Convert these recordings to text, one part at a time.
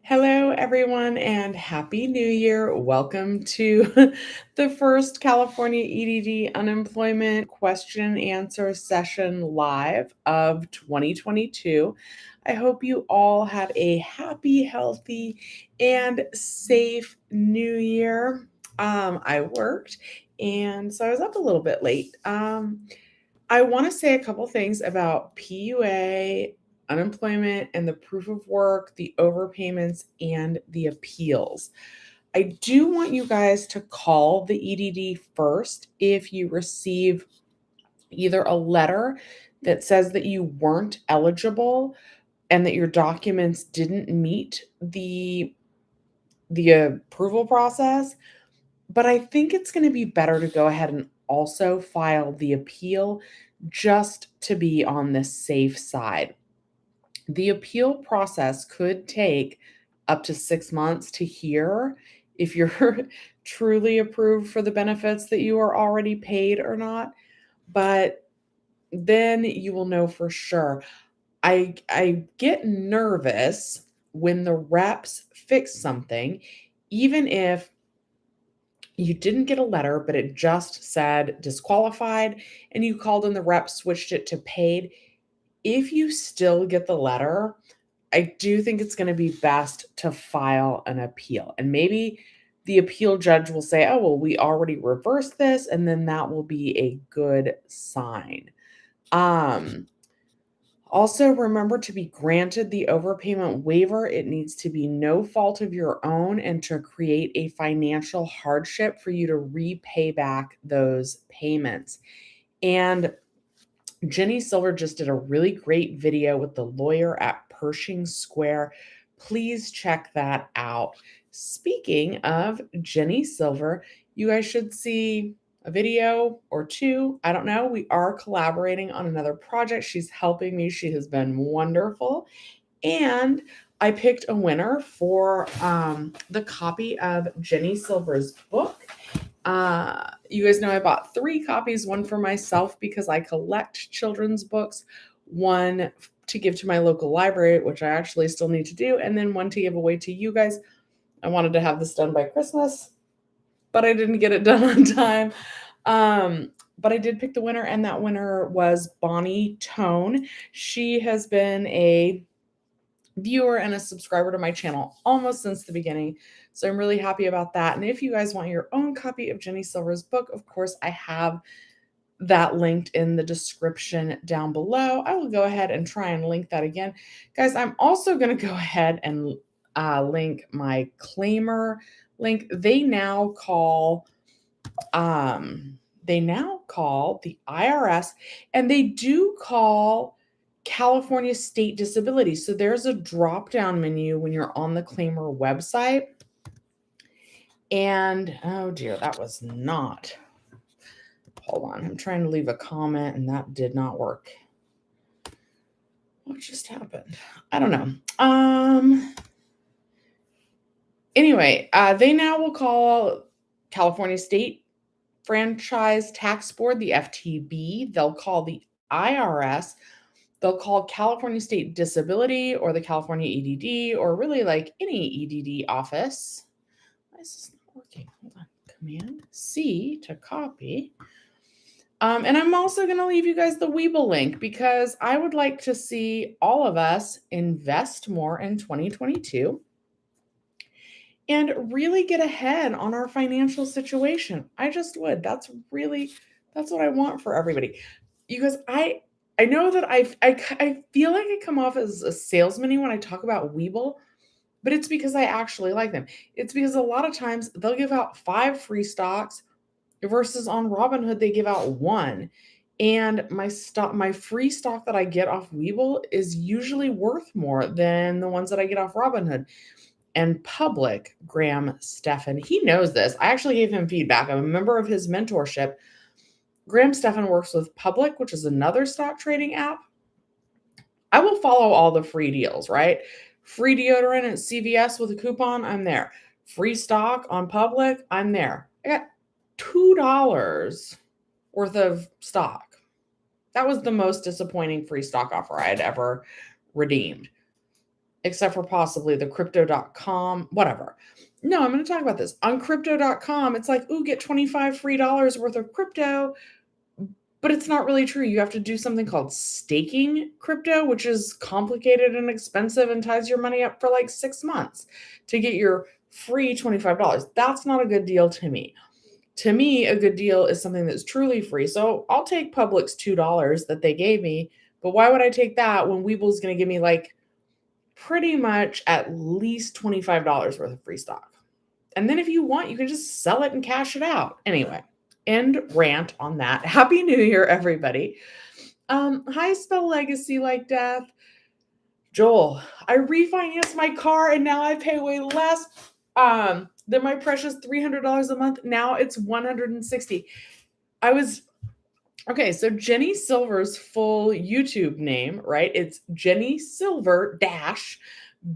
Hello, everyone, and Happy New Year. Welcome to the first California EDD unemployment question and answer session live of 2022. I hope you all had a happy, healthy, and safe new year. I worked, and so I was up a little bit late. I want to say a couple things about PUA, unemployment, and the proof of work, the overpayments, and the appeals. I do want you guys to call the EDD first if you receive either a letter that says that you weren't eligible and that your documents didn't meet the approval process, but I think it's going to be better to go ahead and also file the appeal just to be on the safe side. The appeal process could take up to 6 months to hear if you're truly approved for the benefits that you are already paid or not, but then you will know for sure. I get nervous when the reps fix something, even if you didn't get a letter, but it just said disqualified, and you called and the rep switched it to paid. If you still get the letter, I do think it's going to be best to file an appeal. And maybe the appeal judge will say, oh, well, we already reversed this, and then that will be a good sign. Also, remember to be granted the overpayment waiver. It needs to be no fault of your own and to create a financial hardship for you to repay back those payments. And Jenny Silver just did a really great video with the lawyer at Pershing Square. Please check that out. Speaking of Jenny Silver, you guys should see a video or two. I don't know. We are collaborating on another project. She's helping me. She has been wonderful. And I picked a winner for the copy of Jenny Silver's book. You guys know I bought 3 copies, one for myself because I collect children's books, one to give to my local library, which I actually still need to do, and then one to give away to you guys. I wanted to have this done by Christmas, but I didn't get it done on time. But I did pick the winner, and that winner was Bonnie Tone. She has been a viewer and a subscriber to my channel almost since the beginning. So I'm really happy about that. And if you guys want your own copy of Jenny Silver's book, of course, I have that linked in the description down below. I will go ahead and try and link that again. Guys, I'm also going to go ahead and link my claimer link. They now call the IRS, and they do call California State Disability. So there's a drop-down menu when you're on the claimer website. And oh dear, that was not. Hold on, I'm trying to leave a comment and that did not work. What just happened? I don't know. Anyway, they now will call California State Franchise Tax Board, the FTB. They'll call the IRS. They'll call California State Disability or the California EDD or really like any EDD office. Why is this not working? Hold on. Command C to copy. And I'm also going to leave you guys the Webull link because I would like to see all of us invest more in 2022 and really get ahead on our financial situation. I just would. That's what I want for everybody. You guys, I know that I feel like I come off as a salesman when I talk about Webull, but it's because I actually like them. It's because a lot of times they'll give out 5 free stocks versus on Robinhood they give out 1. And my free stock that I get off Webull is usually worth more than the ones that I get off Robinhood. And Public, Graham Stephan, he knows this. I actually gave him feedback. I'm a member of his mentorship. Graham Stephan works with Public, which is another stock trading app. I will follow all the free deals, right? Free deodorant at CVS with a coupon, I'm there. Free stock on Public, I'm there. I got $2 worth of stock. That was the most disappointing free stock offer I had ever redeemed. except for possibly the crypto.com, whatever. No, I'm going to talk about this. On crypto.com, it's like, ooh, get 25 free dollars worth of crypto, but it's not really true. You have to do something called staking crypto, which is complicated and expensive and ties your money up for like 6 months to get your free $25. That's not a good deal to me. To me, a good deal is something that's truly free. So I'll take Public's $2 that they gave me, but why would I take that when Webull's going to give me like pretty much at least $25 worth of free stock? And then if you want, you can just sell it and cash it out. Anyway, end rant on that. Happy New Year, everybody. Hi, spell legacy like death. Joel, I refinanced my car and now I pay way less than my precious $300 a month. Now it's $160. Okay, so Jenny Silver's full YouTube name, right? It's Jenny Silver dash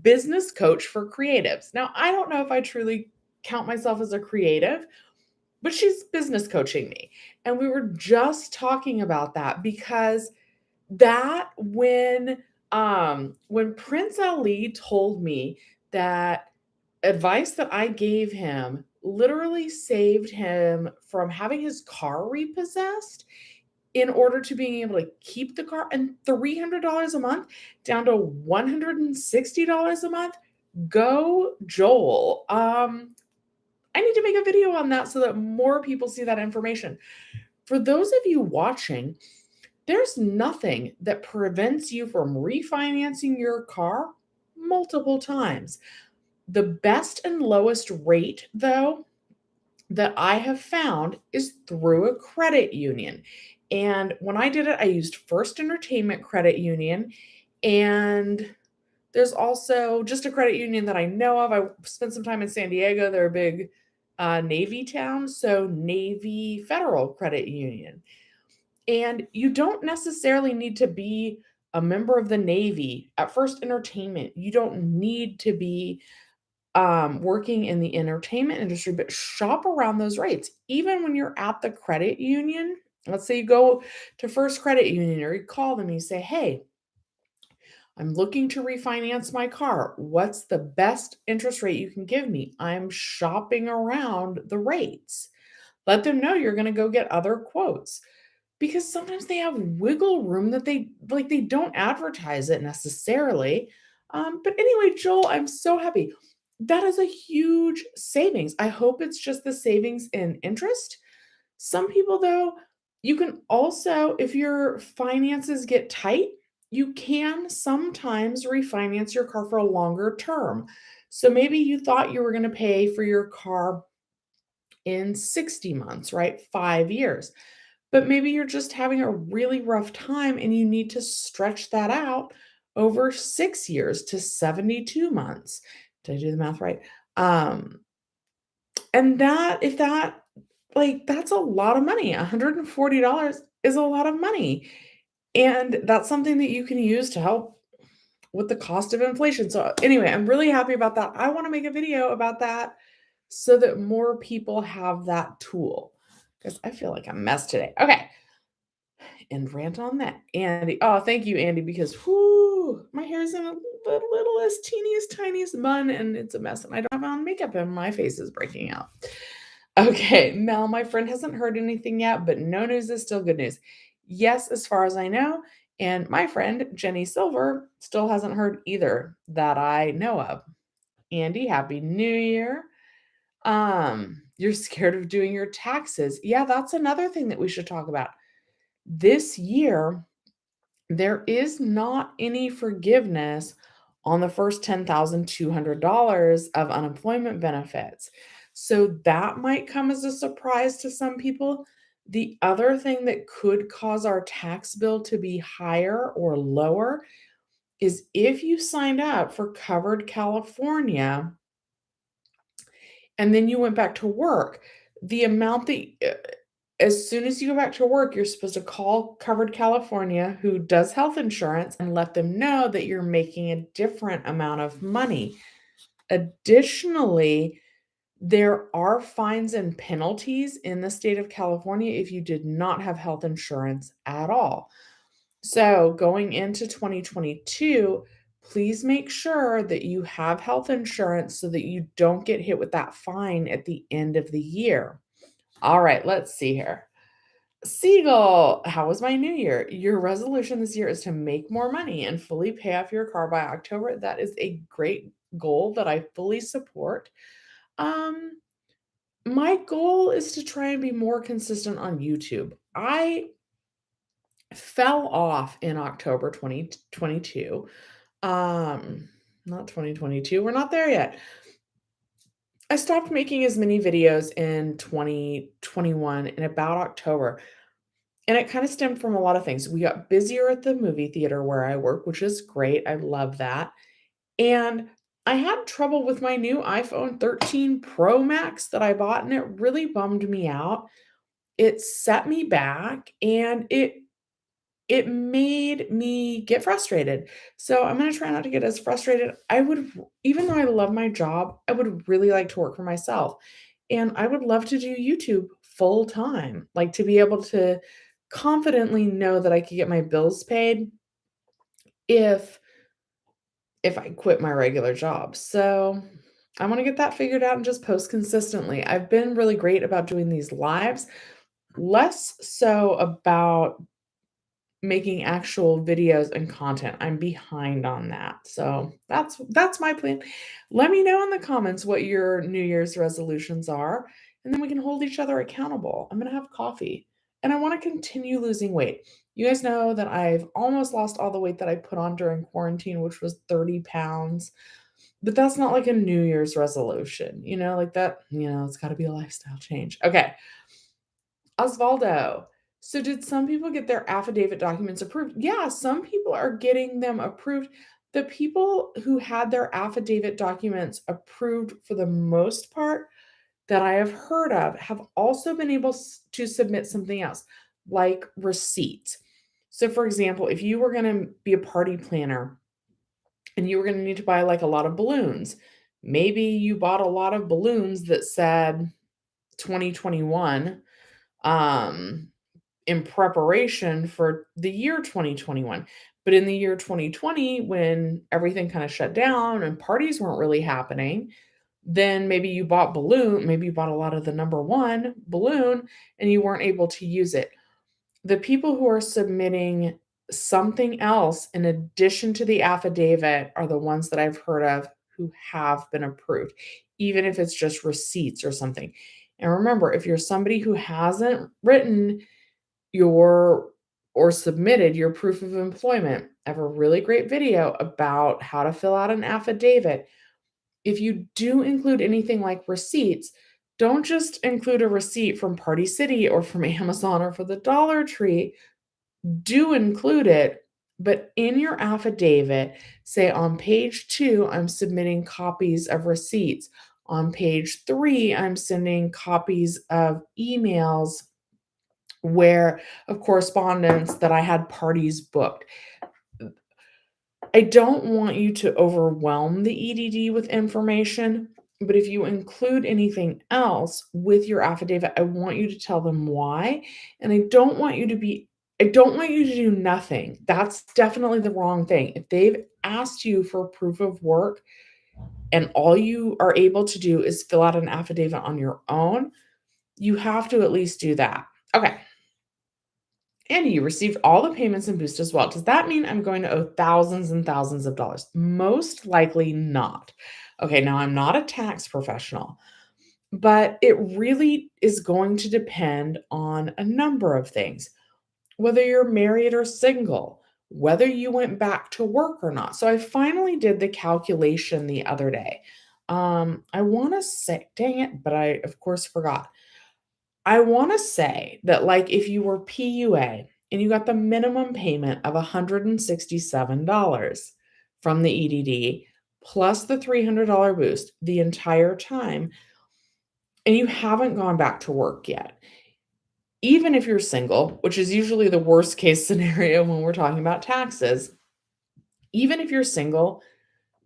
business coach for creatives. Now, I don't know if I truly count myself as a creative, but she's business coaching me. And we were just talking about that because that when Prince Ali told me that advice that I gave him literally saved him from having his car repossessed in order to being able to keep the car, and $300 a month down to $160 a month. Go Joel. I need to make a video on that so that more people see that information. For those of you watching, there's nothing that prevents you from refinancing your car multiple times. The best and lowest rate, though, that I have found is through a credit union. And when I did it, I used First Entertainment Credit Union. And there's also just a credit union that I know of. I spent some time in San Diego. They're a big Navy town. So Navy Federal Credit Union. And you don't necessarily need to be a member of the Navy at First Entertainment. You don't need to be working in the entertainment industry, but shop around those rates. Even when you're at the credit union, let's say you go to First Credit Union or you call them and you say, hey, I'm looking to refinance my car. What's the best interest rate you can give me? I'm shopping around the rates. Let them know you're going to go get other quotes because sometimes they have wiggle room that they don't advertise it necessarily. But anyway, Joel, I'm so happy. That is a huge savings. I hope it's just the savings in interest. Some people, though, you can also, if your finances get tight, you can sometimes refinance your car for a longer term. So maybe you thought you were going to pay for your car in 60 months, right? 5 years. But maybe you're just having a really rough time and you need to stretch that out over 6 years to 72 months. Did I do the math right? Um, and that, if that, like, that's a lot of money. $140 is a lot of money. And that's something that you can use to help with the cost of inflation. So, anyway, I'm really happy about that. I want to make a video about that so that more people have that tool because I feel like a mess today. Okay. And rant on that. Andy. Oh, thank you, Andy, because whoo, my hair's in the littlest, teeniest, tiniest bun, and it's a mess. And I don't have on makeup, and my face is breaking out. Okay, Mel, my friend hasn't heard anything yet, but no news is still good news. Yes, as far as I know. And my friend, Jenny Silver, still hasn't heard either that I know of. Andy, Happy New Year. You're scared of doing your taxes. Yeah, that's another thing that we should talk about. This year, there is not any forgiveness on the first $10,200 of unemployment benefits. So that might come as a surprise to some people. The other thing that could cause our tax bill to be higher or lower is if you signed up for Covered California and then you went back to work, the amount that as soon as you go back to work, you're supposed to call Covered California, who does health insurance, and let them know that you're making a different amount of money. Additionally, there are fines and penalties in the state of California if you did not have health insurance at all. So, going into 2022, please make sure that you have health insurance so that you don't get hit with that fine at the end of the year. All right, let's see here. Siegel, how was my new year? Your resolution this year is to make more money and fully pay off your car by October. That is a great goal that I fully support. Um, my goal is to try and be more consistent on YouTube. I fell off in October 2022. Not 2022. We're not there yet. I stopped making as many videos in 2021 in about October. And it kind of stemmed from a lot of things. We got busier at the movie theater where I work, which is great. I love that. And I had trouble with my new iPhone 13 Pro Max that I bought, and it really bummed me out. It set me back and it made me get frustrated. So I'm going to try not to get as frustrated. Even though I love my job, I would really like to work for myself. And I would love to do YouTube full time, like to be able to confidently know that I could get my bills paid if I quit my regular job. So I want to get that figured out and just post consistently. I've been really great about doing these lives, less so about making actual videos and content. I'm behind on that. So that's my plan. Let me know in the comments what your New Year's resolutions are, and then we can hold each other accountable. I'm going to have coffee, and I want to continue losing weight. You guys know that I've almost lost all the weight that I put on during quarantine, which was 30 pounds. But that's not like a New Year's resolution, like that, it's got to be a lifestyle change. Okay. Osvaldo, so did some people get their affidavit documents approved? Yeah, some people are getting them approved. The people who had their affidavit documents approved for the most part that I have heard of have also been able to submit something else, like receipts. So, for example, if you were going to be a party planner and you were going to need to buy like a lot of balloons, maybe you bought a lot of balloons that said 2021. In preparation for the year 2021. But in the year 2020, when everything kind of shut down and parties weren't really happening, then maybe you bought a lot of the number one balloon and you weren't able to use it. The people who are submitting something else in addition to the affidavit are the ones that I've heard of who have been approved, even if it's just receipts or something. And remember, if you're somebody who hasn't written your or submitted your proof of employment, I have a really great video about how to fill out an affidavit. If you do include anything like receipts, don't just include a receipt from Party City or from Amazon or for the Dollar Tree. Do include it, but in your affidavit, say on page 2, I'm submitting copies of receipts. On page 3, I'm sending copies of emails where of correspondence that I had parties booked. I don't want you to overwhelm the EDD with information, but if you include anything else with your affidavit, I want you to tell them why. And I don't want you to do nothing. That's definitely the wrong thing. If they've asked you for proof of work and all you are able to do is fill out an affidavit on your own, you have to at least do that. Okay. And you received all the payments and boost as well. Does that mean I'm going to owe thousands and thousands of dollars? Most likely not. Okay, now I'm not a tax professional, but it really is going to depend on a number of things. Whether you're married or single, whether you went back to work or not. So I finally did the calculation the other day. I want to say, dang it, but I of course forgot. I wanna say that, like, if you were PUA and you got the minimum payment of $167 from the EDD plus the $300 boost the entire time, and you haven't gone back to work yet, even if you're single, which is usually the worst case scenario when we're talking about taxes, even if you're single,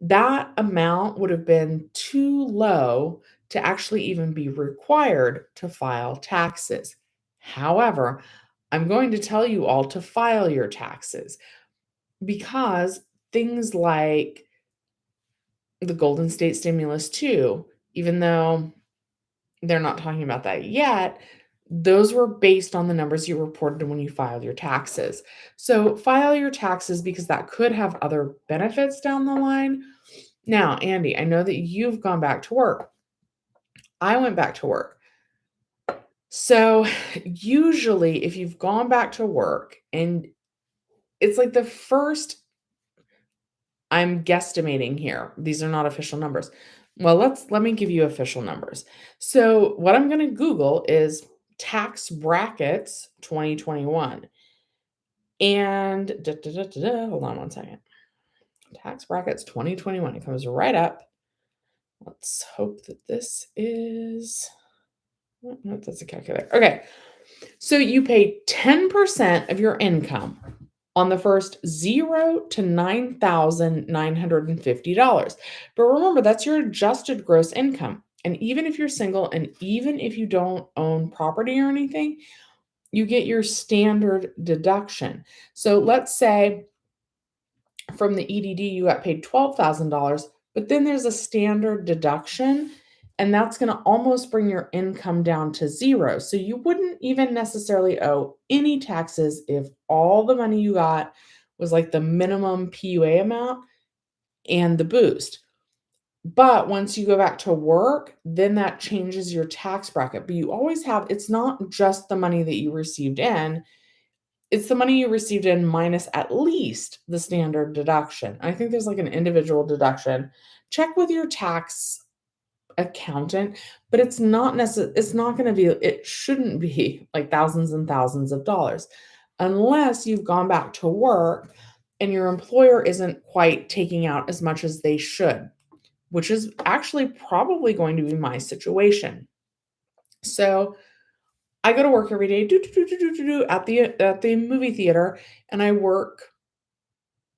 that amount would have been too low to actually even be required to file taxes. However, I'm going to tell you all to file your taxes because things like the Golden State Stimulus too, even though they're not talking about that yet, those were based on the numbers you reported when you filed your taxes. So file your taxes because that could have other benefits down the line. Now, Andy, I know that you've gone back to work. I went back to work. So usually if you've gone back to work and it's like the first, I'm guesstimating here. These are not official numbers. Well, let me give you official numbers. So what I'm going to Google is tax brackets 2021. And hold on one second. Tax brackets 2021. It comes right up. Let's hope that this is, no, that's a calculator. Okay. So you pay 10% of your income on the first $0 to $9,950. But remember, that's your adjusted gross income. And even if you're single and even if you don't own property or anything, you get your standard deduction. So let's say from the EDD, you got paid $12,000, but then there's a standard deduction, and that's going to almost bring your income down to zero. So you wouldn't even necessarily owe any taxes if all the money you got was like the minimum PUA amount and the boost. But once you go back to work, then that changes your tax bracket. But you always have, it's not just the money that you received in, it's the money you received in minus at least the standard deduction. I think there's like an individual deduction. Check with your tax accountant, but it's not going to be, it shouldn't be like thousands and thousands of dollars unless you've gone back to work and your employer isn't quite taking out as much as they should, which is actually probably going to be my situation. So I go to work every day at the movie theater, and I work.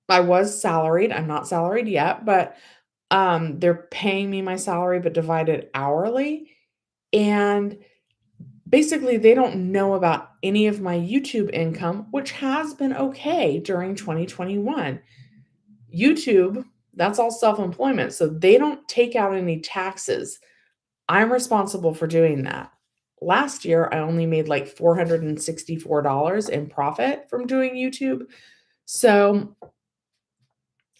I was salaried. I'm not salaried yet, but they're paying me my salary, but divided hourly. And basically, they don't know about any of my YouTube income, which has been okay during 2021. YouTube, that's all self-employment, so they don't take out any taxes. I'm responsible for doing that. Last year, I only made like $464 in profit from doing YouTube. So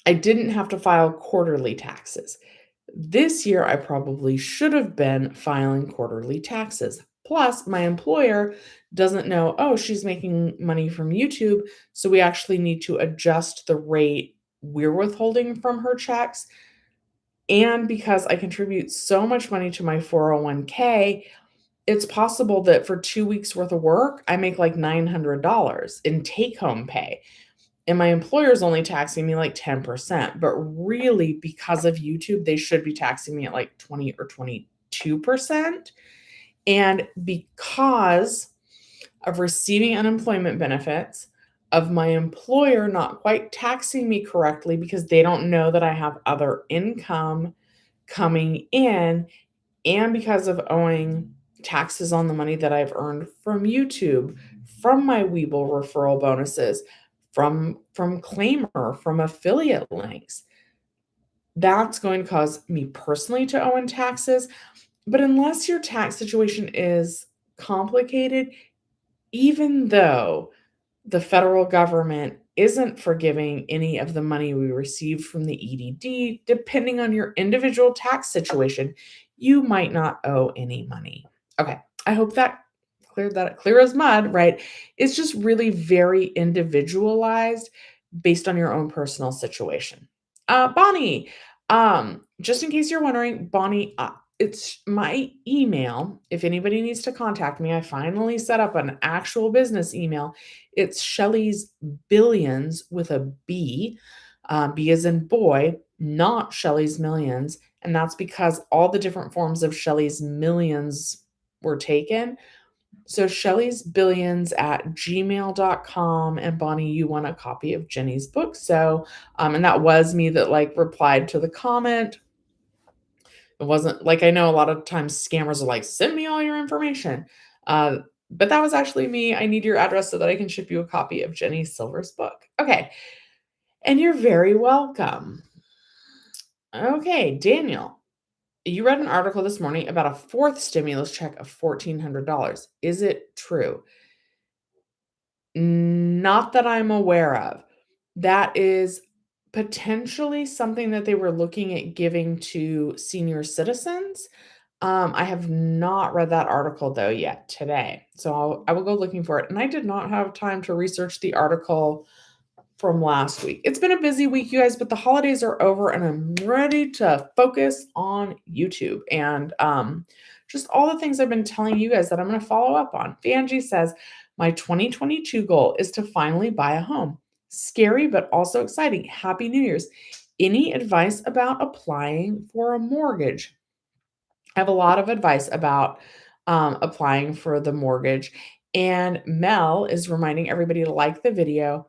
I didn't have to file quarterly taxes. This year, I probably should have been filing quarterly taxes. Plus, my employer doesn't know, oh, she's making money from YouTube. So we actually need to adjust the rate we're withholding from her checks. And because I contribute so much money to my 401k, it's possible that for 2 weeks worth of work, I make like $900 in take home pay. And my employer's only taxing me like 10%. But really, because of YouTube, they should be taxing me at like 20 or 22%. And because of receiving unemployment benefits, of my employer not quite taxing me correctly because they don't know that I have other income coming in, and because of owing taxes on the money that I've earned from YouTube, from my Webull referral bonuses, from Claimer, from affiliate links, that's going to cause me personally to owe in taxes. But unless your tax situation is complicated, even though the federal government isn't forgiving any of the money we receive from the EDD, depending on your individual tax situation, you might not owe any money. Okay, I hope that clear as mud, right? It's just really very individualized based on your own personal situation. Bonnie, just in case you're wondering, Bonnie, it's my email. If anybody needs to contact me, I finally set up an actual business email. It's Shelly's Billions with a B. B as in boy, not Shelly's Millions. And that's because all the different forms of Shelly's Millions were taken. So Shelly's Billions at gmail.com. And Bonnie, you want a copy of Jenny's book. So, and that was me that like replied to the comment. It wasn't like, I know a lot of times scammers are like, send me all your information. But that was actually me. I need your address so that I can ship you a copy of Jenny Silver's book. Okay. And you're very welcome. Okay, Daniel, you read an article this morning about a fourth stimulus check of $1,400. Is it true? Not that I'm aware of. That is potentially something that they were looking at giving to senior citizens. I have not read that article though yet today, so I will go looking for it. And I did not have time to research the article from last week. It's been a busy week, you guys, but the holidays are over and I'm ready to focus on YouTube and just all the things I've been telling you guys that I'm going to follow up on. Vanjie says, my 2022 goal is to finally buy a home. Scary, but also exciting. Happy New Year's. Any advice about applying for a mortgage? I have a lot of advice about applying for the mortgage. And Mel is reminding everybody to like the video.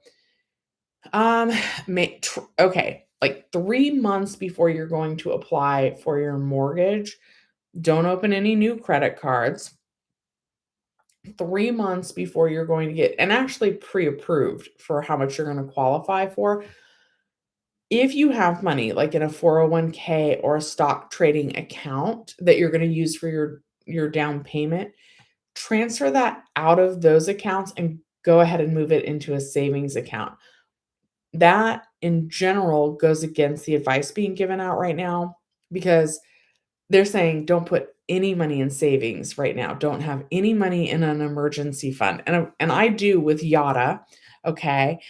Um, okay, like 3 months before you're going to apply for your mortgage, don't open any new credit cards. 3 months before you're going to get and actually pre-approved for how much you're gonna qualify for. If you have money, like in a 401k or a stock trading account that you're gonna use for your down payment, transfer that out of those accounts and go ahead and move it into a savings account. That, in general, goes against the advice being given out right now because they're saying, "Don't put any money in savings right now. Don't have any money in an emergency fund." And I do with Yada, okay?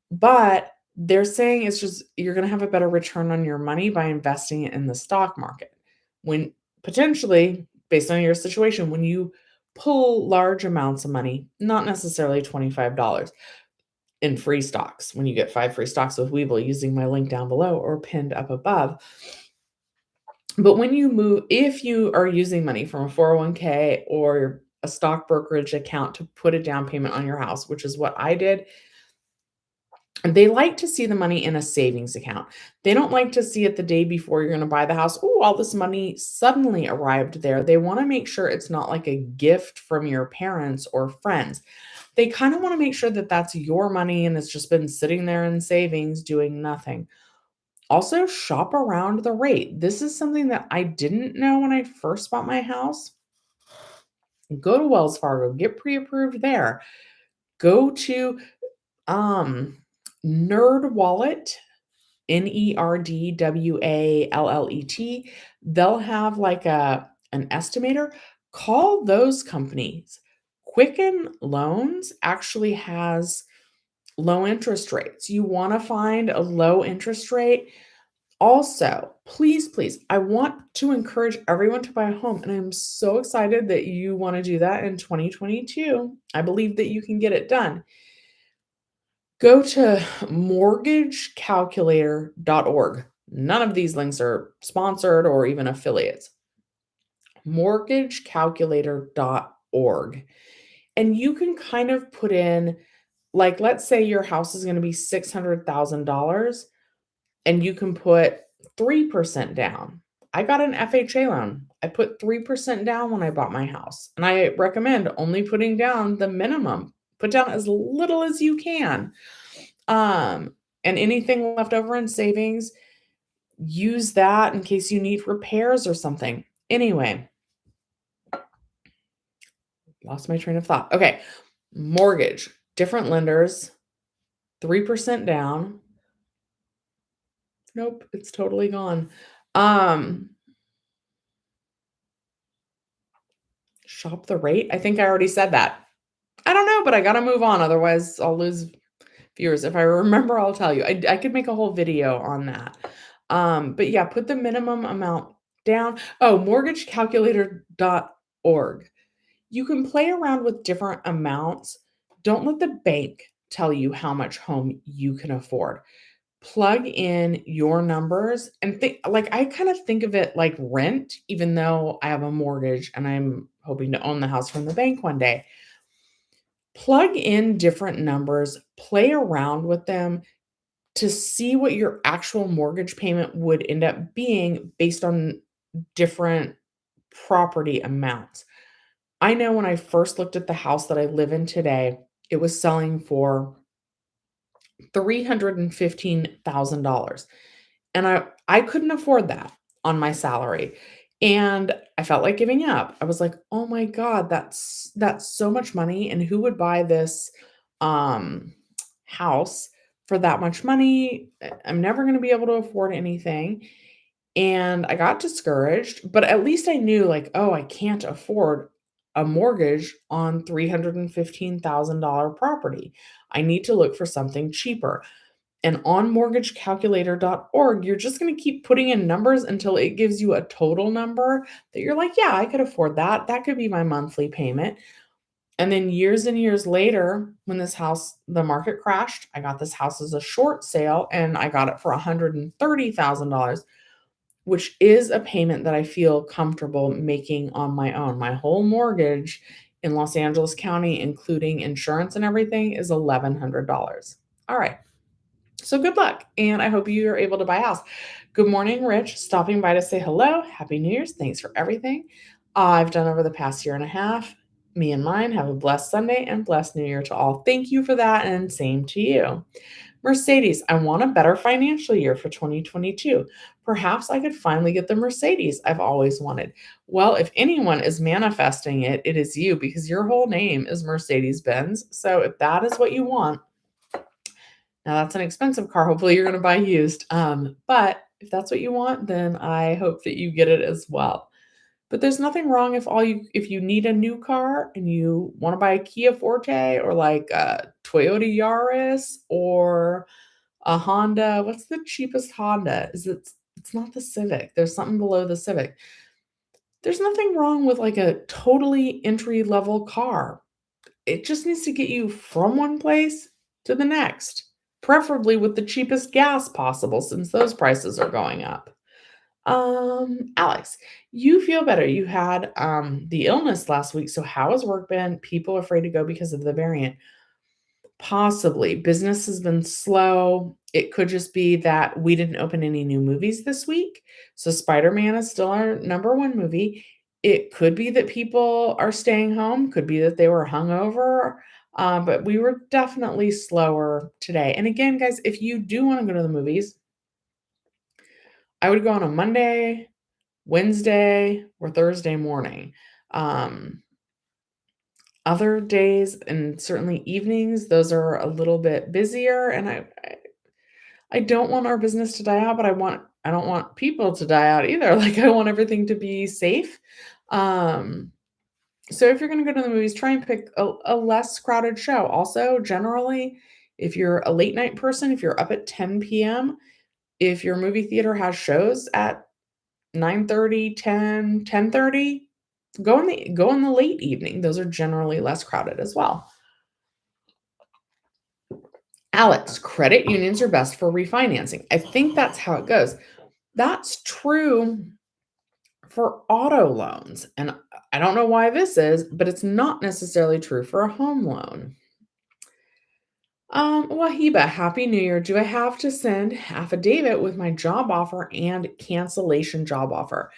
But they're saying it's just you're gonna have a better return on your money by investing it in the stock market. When potentially, based on your situation, when you pull large amounts of money, not necessarily $25 in free stocks, when you get 5 free stocks with Webull using my link down below or pinned up above. But when you move if you are using money from a 401k or a stock brokerage account to put a down payment on your house, which is what I did, they like to see the money in a savings account. They don't like to see it the day before you're gonna buy the house, "Ooh, all this money suddenly arrived there." They wanna make sure it's not like a gift from your parents or friends. They kinda wanna make sure that that's your money and it's just been sitting there in savings doing nothing. Also, shop around the rate. This is something that I didn't know when I first bought my house. Go to Wells Fargo, get pre-approved there. Go to, um, NerdWallet, NERDWALLET. They'll have like an estimator. Call those companies. Quicken Loans actually has low interest rates. You wanna find a low interest rate. Also, please, please, I want to encourage everyone to buy a home, and I'm so excited that you wanna do that in 2022. I believe that you can get it done. Go to mortgagecalculator.org. None of these links are sponsored or even affiliates. Mortgagecalculator.org. And you can kind of put in, like, let's say your house is gonna be $600,000 and you can put 3% down. I got an FHA loan. I put 3% down when I bought my house, and I recommend only putting down the minimum. Put down as little as you can. And anything left over in savings, use that in case you need repairs or something. Anyway, lost my train of thought. Okay, mortgage, different lenders, 3% down. Nope, it's totally gone. Um, Shop the rate? I think I already said that. I don't know, but I gotta move on, otherwise I'll lose viewers. If I remember, I'll tell you. I could make a whole video on that. But yeah, put the minimum amount down. Oh, mortgagecalculator.org. You can play around with different amounts. Don't let the bank tell you how much home you can afford. Plug in your numbers and think like I kind of think of it like rent, even though I have a mortgage and I'm hoping to own the house from the bank one day. Plug in different numbers, play around with them to see what your actual mortgage payment would end up being based on different property amounts. I know when I first looked at the house that I live in today, it was selling for $315,000. And I couldn't afford that on my salary. And I felt like giving up. I was like, "Oh my god, that's so much money, and who would buy this um house for that much money? I'm never going to be able to afford anything." And I got discouraged, but at least I knew like, "Oh, I can't afford a mortgage on $315,000 property. I need to look for something cheaper." And on mortgagecalculator.org, you're just going to keep putting in numbers until it gives you a total number that you're like, "Yeah, I could afford that. That could be my monthly payment." And then years and years later, when the market crashed, I got this house as a short sale and I got it for $130,000, which is a payment that I feel comfortable making on my own. My whole mortgage in Los Angeles County, including insurance and everything, is $1,100. All right. So good luck, and I hope you are able to buy a house. Good morning, Rich. Stopping by to say hello. Happy New Year's. Thanks for everything I've done over the past year and a half. Me and mine have a blessed Sunday and blessed New Year to all. Thank you for that, and same to you. Mercedes, I want a better financial year for 2022. Perhaps I could finally get the Mercedes I've always wanted. Well, if anyone is manifesting it, it is you because your whole name is Mercedes Benz. So if that is what you want, now that's an expensive car. Hopefully you're going to buy used. But if that's what you want, then I hope that you get it as well. But there's nothing wrong if you need a new car and you want to buy a Kia Forte or like a Toyota Yaris or a Honda. What's the cheapest Honda? It's not the Civic. There's something below the Civic. There's nothing wrong with like a totally entry level car. It just needs to get you from one place to the next, preferably with the cheapest gas possible since those prices are going up. Alex, you feel better. You had the illness last week. So how has work been? People afraid to go because of the variant. Possibly. Business has been slow. It could just be that we didn't open any new movies this week. So Spider-Man is still our number one movie. It could be that people are staying home, could be that they were hungover, but we were definitely slower today. And again, guys, if you do want to go to the movies, I would go on a Monday, Wednesday, or Thursday morning. Um, Other days and certainly evenings, those are a little bit busier, and I don't want our business to die out, but I don't want people to die out either. Like, I want everything to be safe. Um, so if you're gonna go to the movies, try and pick a less crowded show. Also, generally, if you're a late night person, if you're up at 10 p.m., if your movie theater has shows at 9:30, 10, 10:30, go in the late evening. Those are generally less crowded as well. Alex, credit unions are best for refinancing. I think that's how it goes. That's true for auto loans. And I don't know why this is, but it's not necessarily true for a home loan. Wahiba, Happy New Year. Do I have to send affidavit with my job offer and cancellation job offer?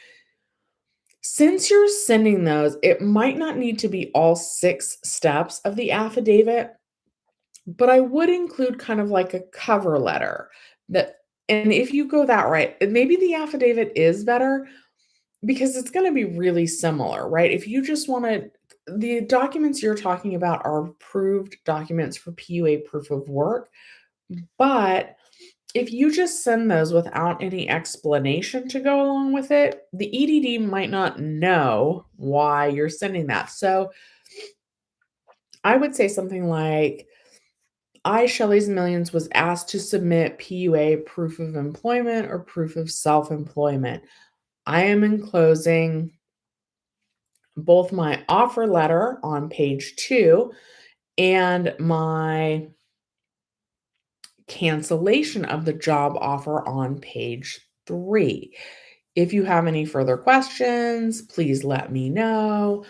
Since you're sending those, it might not need to be all 6 steps of the affidavit, but I would include kind of like a cover letter that, and if you go that right, maybe the affidavit is better because it's going to be really similar, right? If you just want to, the documents you're talking about are approved documents for PUA proof of work, but if you just send those without any explanation to go along with it, the EDD might not know why you're sending that. So I would say something like, I, Shelly's Millions, was asked to submit PUA proof of employment or proof of self employment. I am enclosing both my offer letter on page 2 and my cancellation of the job offer on page 3. If you have any further questions, please let me know.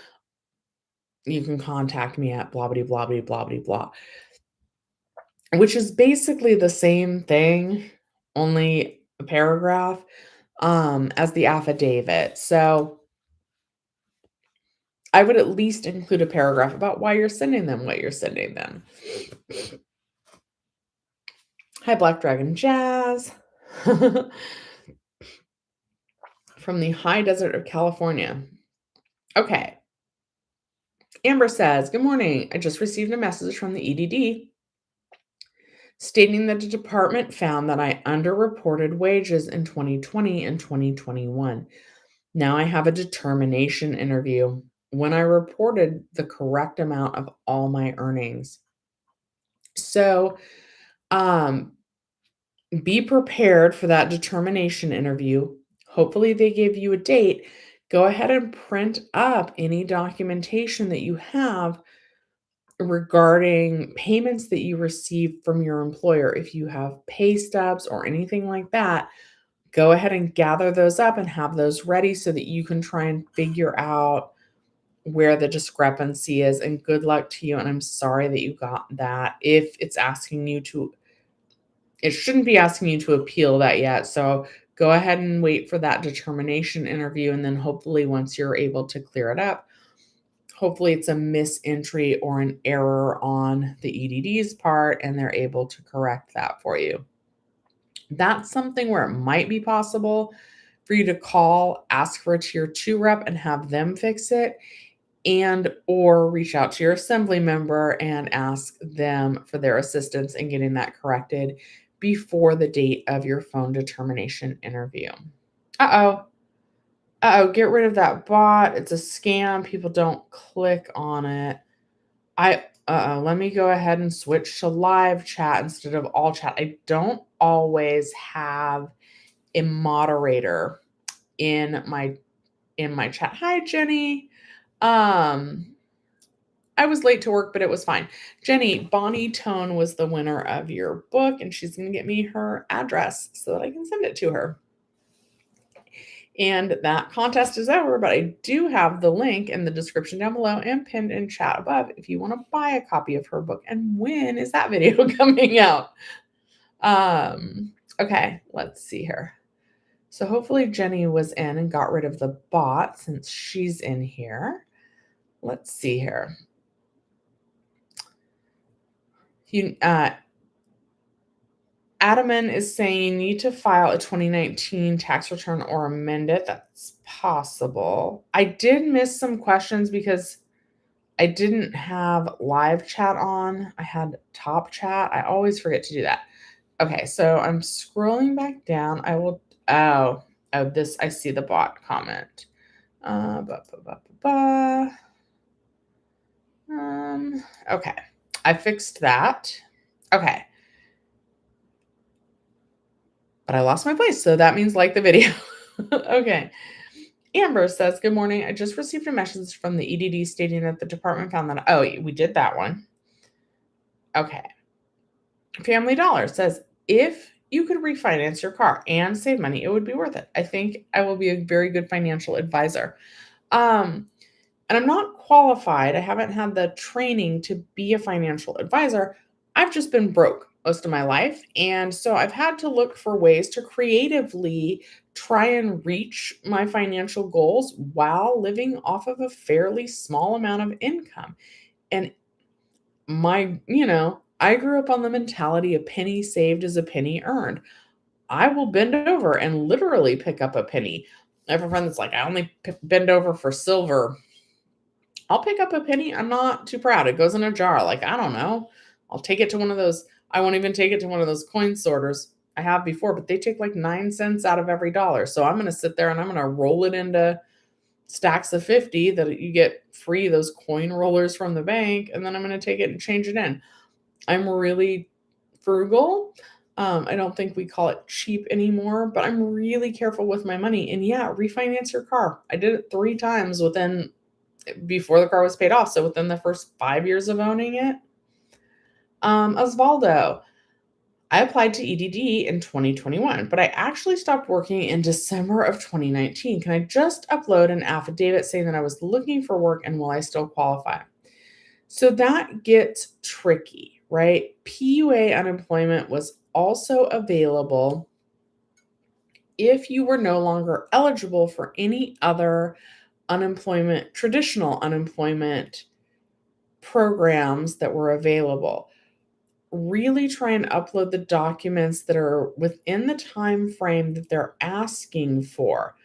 You can contact me at blah blah blah blah blah blah blah, which is basically the same thing, only a paragraph as the affidavit. So I would at least include a paragraph about why you're sending them what you're sending them. Hi, Black Dragon Jazz from the high desert of California. Okay. Amber says, good morning. I just received a message from the EDD stating that the department found that I underreported wages in 2020 and 2021. Now I have a determination interview when I reported the correct amount of all my earnings. So, be prepared for that determination interview. Hopefully, they give you a date. Go ahead and print up any documentation that you have regarding payments that you receive from your employer. If you have pay stubs or anything like that, go ahead and gather those up and have those ready so that you can try and figure out where the discrepancy is. And good luck to you. And I'm sorry that you got that. If it's asking you to, it shouldn't be asking you to appeal that yet. So go ahead and wait for that determination interview. And then hopefully once you're able to clear it up, hopefully it's a misentry or an error on the EDD's part and they're able to correct that for you. That's something where it might be possible for you to call, ask for a tier 2 rep and have them fix it, and or reach out to your assembly member and ask them for their assistance in getting that corrected before the date of your phone determination interview. Get rid of that bot. It's a scam. People don't click on it. Let me go ahead and switch to live chat instead of all chat. I don't always have a moderator in my chat. Hi, Jenny. I was late to work, but it was fine. Jenny, Bonnie Tone was the winner of your book, and she's going to get me her address so that I can send it to her. And that contest is over, but I do have the link in the description down below and pinned in chat above if you want to buy a copy of her book. And when is that video coming out? Okay, let's see here. So hopefully Jenny was in and got rid of the bot since she's in here. Let's see here. Adaman is saying you need to file a 2019 tax return or amend it. That's possible. I did miss some questions because I didn't have live chat on. I had top chat. I always forget to do that. Okay, so I'm scrolling back down. This, I see the bot comment. Okay, I fixed that. Okay. But I lost my place, so that means like the video. Okay. Amber says, good morning. I just received a message from the EDD stating that the department found that, we did that one. Okay. Family Dollar says, if you could refinance your car and save money, it would be worth it. I think I will be a very good financial advisor. And I'm not qualified. I haven't had the training to be a financial advisor. I've just been broke most of my life. And so I've had to look for ways to creatively try and reach my financial goals while living off of a fairly small amount of income. And I grew up on the mentality a penny saved is a penny earned. I will bend over and literally pick up a penny. I have a friend that's like, I only bend over for silver. I'll pick up a penny. I'm not too proud. It goes in a jar. Like, I don't know. I'll take it to one of those. I won't even take it to one of those coin sorters. I have before, but they take like 9 cents out of every dollar. So I'm going to sit there and I'm going to roll it into stacks of 50 that you get free, those coin rollers from the bank. And then I'm going to take it and change it in. I'm really frugal. I don't think we call it cheap anymore, but I'm really careful with my money. And yeah, refinance your car. I did it 3 times before the car was paid off. So within the first 5 years of owning it. Osvaldo, I applied to EDD in 2021, but I actually stopped working in December of 2019. Can I just upload an affidavit saying that I was looking for work and will I still qualify? So that gets tricky, right? PUA unemployment was also available if you were no longer eligible for any other traditional unemployment programs that were available. really try and upload the documents that are within the time frame that they're asking for.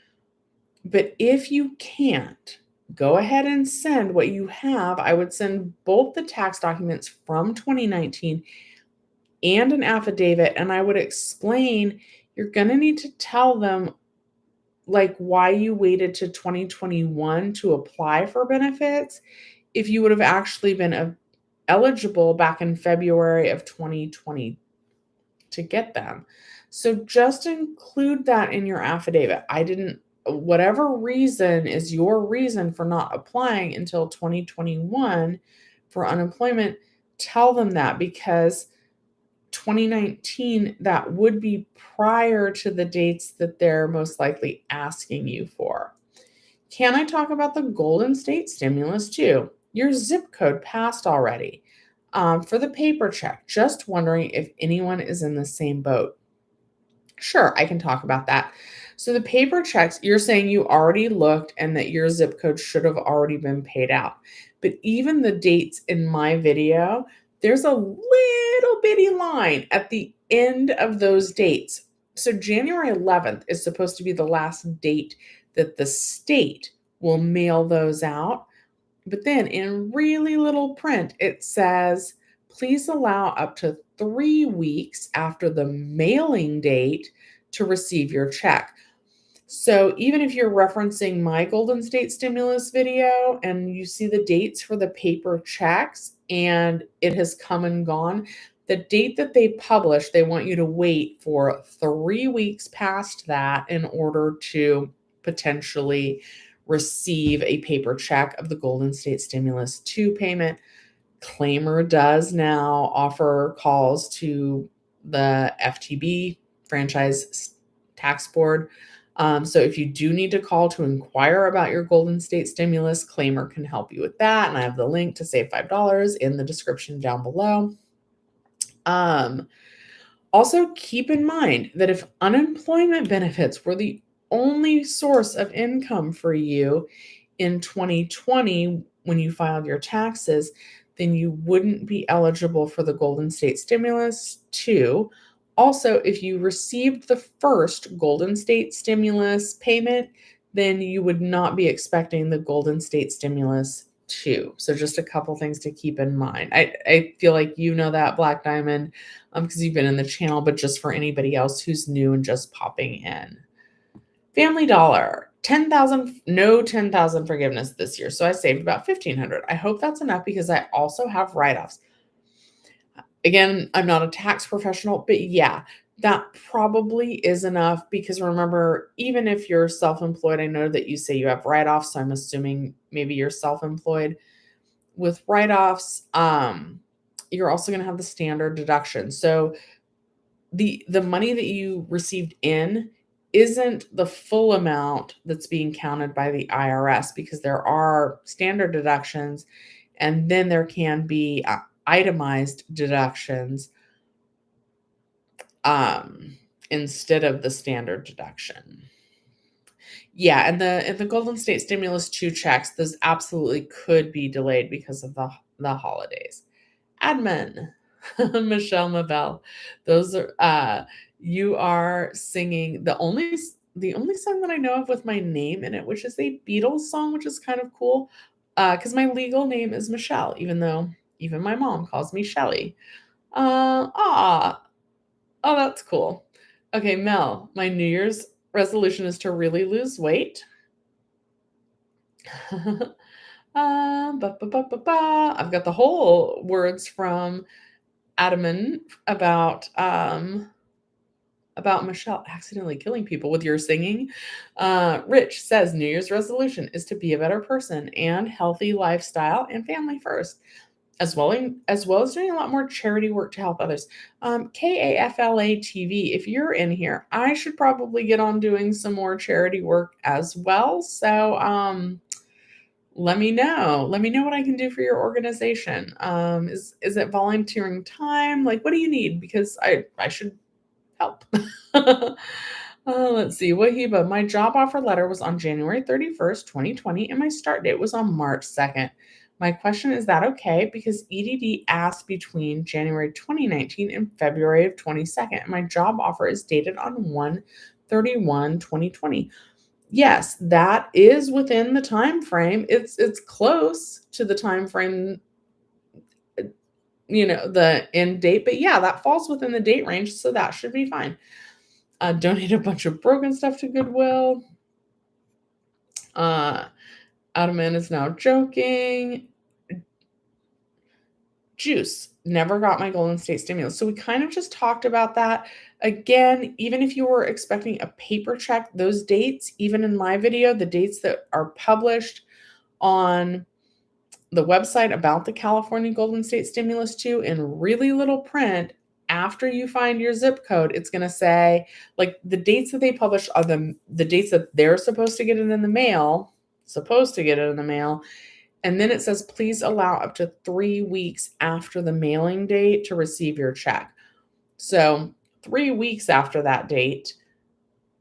But if you can't, go ahead and send what you have. I would send both the tax documents from 2019 and an affidavit, and I would explain you're going to need to tell them like why you waited to 2021 to apply for benefits if you would have actually been eligible back in February of 2020 to get them. So just include that in your affidavit. Whatever reason is your reason for not applying until 2021 for unemployment, tell them that, because 2019, that would be prior to the dates that they're most likely asking you for. Can I talk about the Golden State stimulus too? Your zip code passed already. For the paper check, just wondering if anyone is in the same boat. Sure, I can talk about that. So the paper checks, you're saying you already looked and that your zip code should have already been paid out. But even the dates in my video, there's a little bitty line at the end of those dates. So January 11th is supposed to be the last date that the state will mail those out. But then in really little print, it says, please allow up to 3 weeks after the mailing date to receive your check. So even if you're referencing my Golden State stimulus video and you see the dates for the paper checks and it has come and gone, the date that they publish, they want you to wait for 3 weeks past that in order to potentially receive a paper check of the Golden State Stimulus 2 payment. Claimer does now offer calls to the FTB, Franchise Tax Board. So if you do need to call to inquire about your Golden State Stimulus, Claimer can help you with that. And I have the link to save $5 in the description down below. Also, keep in mind that if unemployment benefits were the only source of income for you in 2020 when you filed your taxes, then you wouldn't be eligible for the Golden State Stimulus 2. Also, if you received the first Golden State Stimulus payment, then you would not be expecting the Golden State Stimulus 2. So just a couple things to keep in mind. I feel like you know that, Black Diamond, because you've been in the channel, but just for anybody else who's new and just popping in. Family Dollar, 10,000, no 10,000 forgiveness this year. So I saved about 1,500. I hope that's enough because I also have write-offs. Again, I'm not a tax professional, but yeah, that probably is enough because remember, even if you're self-employed, I know that you say you have write-offs, so I'm assuming maybe you're self-employed. With write-offs, you're also going to have the standard deduction. So the money that you received in isn't the full amount that's being counted by the IRS because there are standard deductions and then there can be itemized deductions instead of the standard deduction. Yeah, and the Golden State Stimulus 2 checks, those absolutely could be delayed because of the holidays. Admin, Michelle Mabel, those are you are singing the only song that I know of with my name in it, which is a Beatles song, which is kind of cool. Because my legal name is Michelle, even though even my mom calls me Shelly. Oh, that's cool. Okay, Mel, my New Year's resolution is to really lose weight. I've got the whole words from Adaman about Michelle accidentally killing people with your singing. Rich says New Year's resolution is to be a better person and healthy lifestyle and family first, as well as doing a lot more charity work to help others. KAFLA TV, if you're in here, I should probably get on doing some more charity work as well. So let me know. Let me know what I can do for your organization. Is it volunteering time? Like, what do you need? Because I should help. Let's see. Wahiba, my job offer letter was on January 31st, 2020, and my start date was on March 2nd. My question, is that okay? Because EDD asked between January 2019 and February of 22nd. And my job offer is dated on 1/31/2020. Yes, that is within the time frame. It's close to the time frame, the end date, but yeah, that falls within the date range, so that should be fine. Donate a bunch of broken stuff to Goodwill. Adamant is now joking. Juice, never got my Golden State stimulus. So we kind of just talked about that. Again, even if you were expecting a paper check, those dates, even in my video, the dates that are published on the website about the California Golden State Stimulus 2 in really little print, after you find your zip code, it's going to say, like, the dates that they publish are the dates that they're supposed to get it in the mail, and then it says, please allow up to 3 weeks after the mailing date to receive your check. So 3 weeks after that date,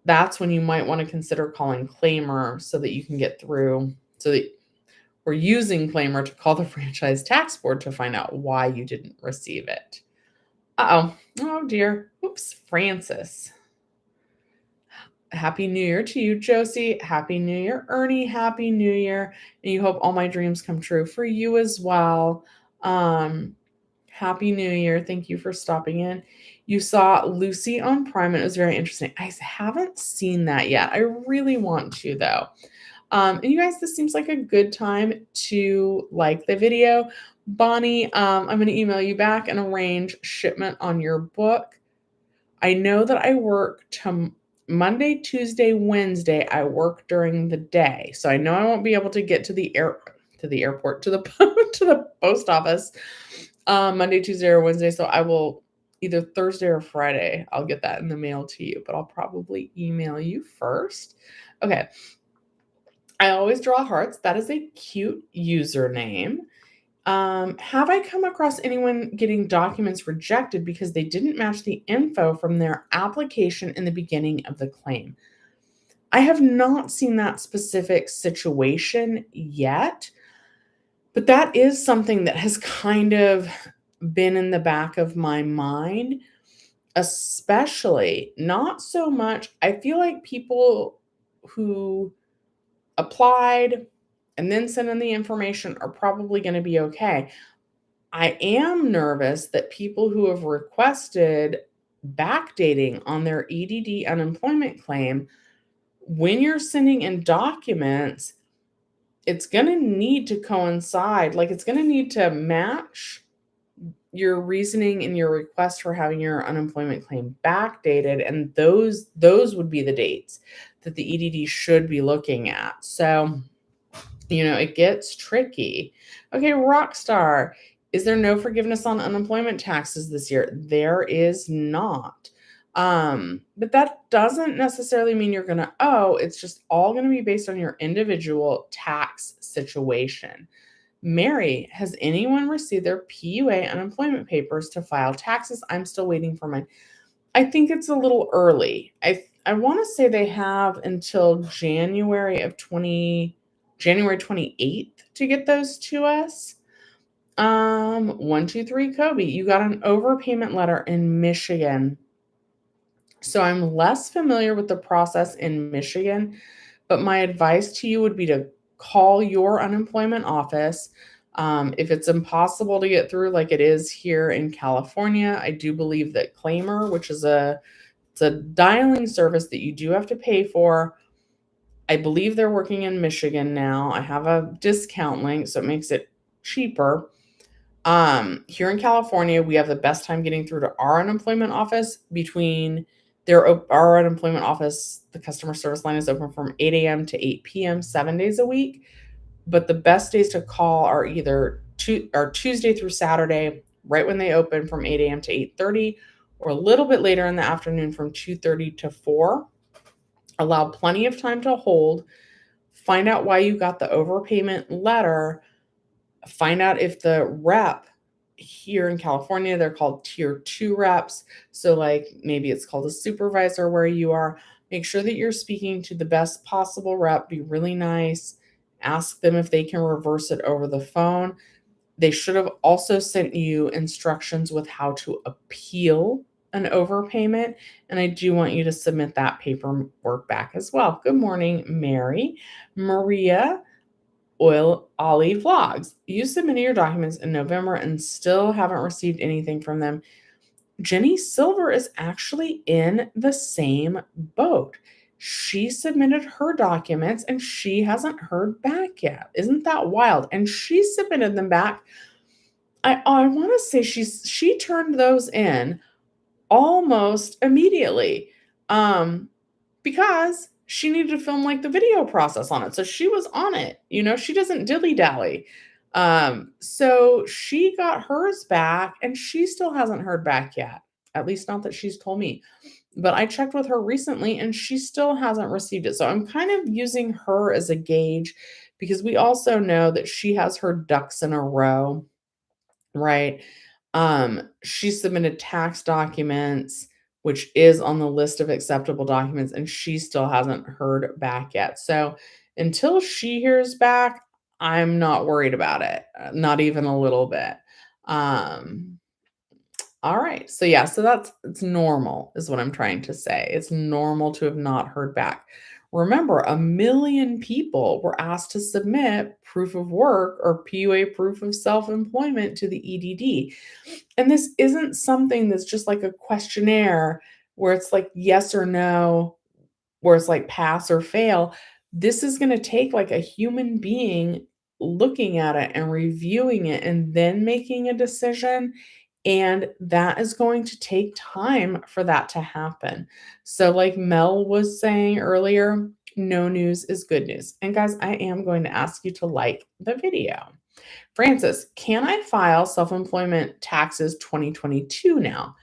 that's when you might want to consider calling Claimer so that you can get through, so that we're using Claimer to call the Franchise Tax Board to find out why you didn't receive it. Uh-oh. Oh, dear. Oops. Francis. Happy New Year to you, Josie. Happy New Year, Ernie. Happy New Year. And you hope all my dreams come true for you as well. Happy New Year. Thank you for stopping in. You saw Lucy on Prime. It was very interesting. I haven't seen that yet. I really want to, though. And you guys, this seems like a good time to like the video. Bonnie, I'm going to email you back and arrange shipment on your book. I know that I work Monday, Tuesday, Wednesday. I work during the day, so I know I won't be able to get to the airport, to the post office Monday, Tuesday, or Wednesday. So I will either Thursday or Friday. I'll get that in the mail to you, but I'll probably email you first. Okay. I always draw hearts. That is a cute username. Have I come across anyone getting documents rejected because they didn't match the info from their application in the beginning of the claim? I have not seen that specific situation yet, but that is something that has kind of been in the back of my mind, especially not so much. I feel like people who applied and then sent in the information are probably going to be okay. I am nervous that people who have requested backdating on their EDD unemployment claim, when you're sending in documents, it's going to need to coincide. Like, it's going to need to match your reasoning and your request for having your unemployment claim backdated. And those would be the dates that the EDD should be looking at. So, it gets tricky. Okay, Rockstar. Is there no forgiveness on unemployment taxes this year? There is not. But that doesn't necessarily mean you're going to owe. It's just all going to be based on your individual tax situation. Mary, has anyone received their PUA unemployment papers to file taxes? I'm still waiting for mine. I think it's a little early. I want to say they have until January 28th to get those to us. 123 Kobe, you got an overpayment letter in Michigan. So I'm less familiar with the process in Michigan, but my advice to you would be to call your unemployment office. If it's impossible to get through like it is here in California, I do believe that Claimer, which is it's a dialing service that you do have to pay for. I believe they're working in Michigan now. I have a discount link, so it makes it cheaper. Here in California, we have the best time getting through to our unemployment office our unemployment office. The customer service line is open from 8 a.m. to 8 p.m. 7 days a week. But the best days to call are either Tuesday through Saturday, right when they open from 8 a.m. to 8:30, or a little bit later in the afternoon from 2:30 to 4. Allow plenty of time to hold. Find out why you got the overpayment letter. Find out if the rep here in California, they're called tier 2 reps. So like maybe it's called a supervisor where you are. Make sure that you're speaking to the best possible rep. Be really nice. Ask them if they can reverse it over the phone. They should have also sent you instructions with how to appeal an overpayment, and I do want you to submit that paperwork back as well. Good morning, Mary. Maria Oil Ollie Vlogs. You submitted your documents in November and still haven't received anything from them. Jenny Silver is actually in the same boat. She submitted her documents and she hasn't heard back yet. Isn't that wild? And she submitted them back. I want to say she turned those in almost immediately. Because she needed to film like the video process on it. So she was on it. She doesn't dilly-dally. So she got hers back and she still hasn't heard back yet. At least not that she's told me. But I checked with her recently and she still hasn't received it. So I'm kind of using her as a gauge because we also know that she has her ducks in a row, right? She submitted tax documents, which is on the list of acceptable documents, and she still hasn't heard back yet. So until she hears back, I'm not worried about it, not even a little bit. All right. So yeah, it's normal is what I'm trying to say. It's normal to have not heard back. Remember, 1 million people were asked to submit proof of work or PUA proof of self-employment to the EDD. And this isn't something that's just like a questionnaire where it's like yes or no, where it's like pass or fail. This is going to take like a human being looking at it and reviewing it and then making a decision. And that is going to take time for that to happen. So, like Mel was saying earlier, no news is good news. And guys, I am going to ask you to like the video. Francis, can I file self-employment taxes 2022 now?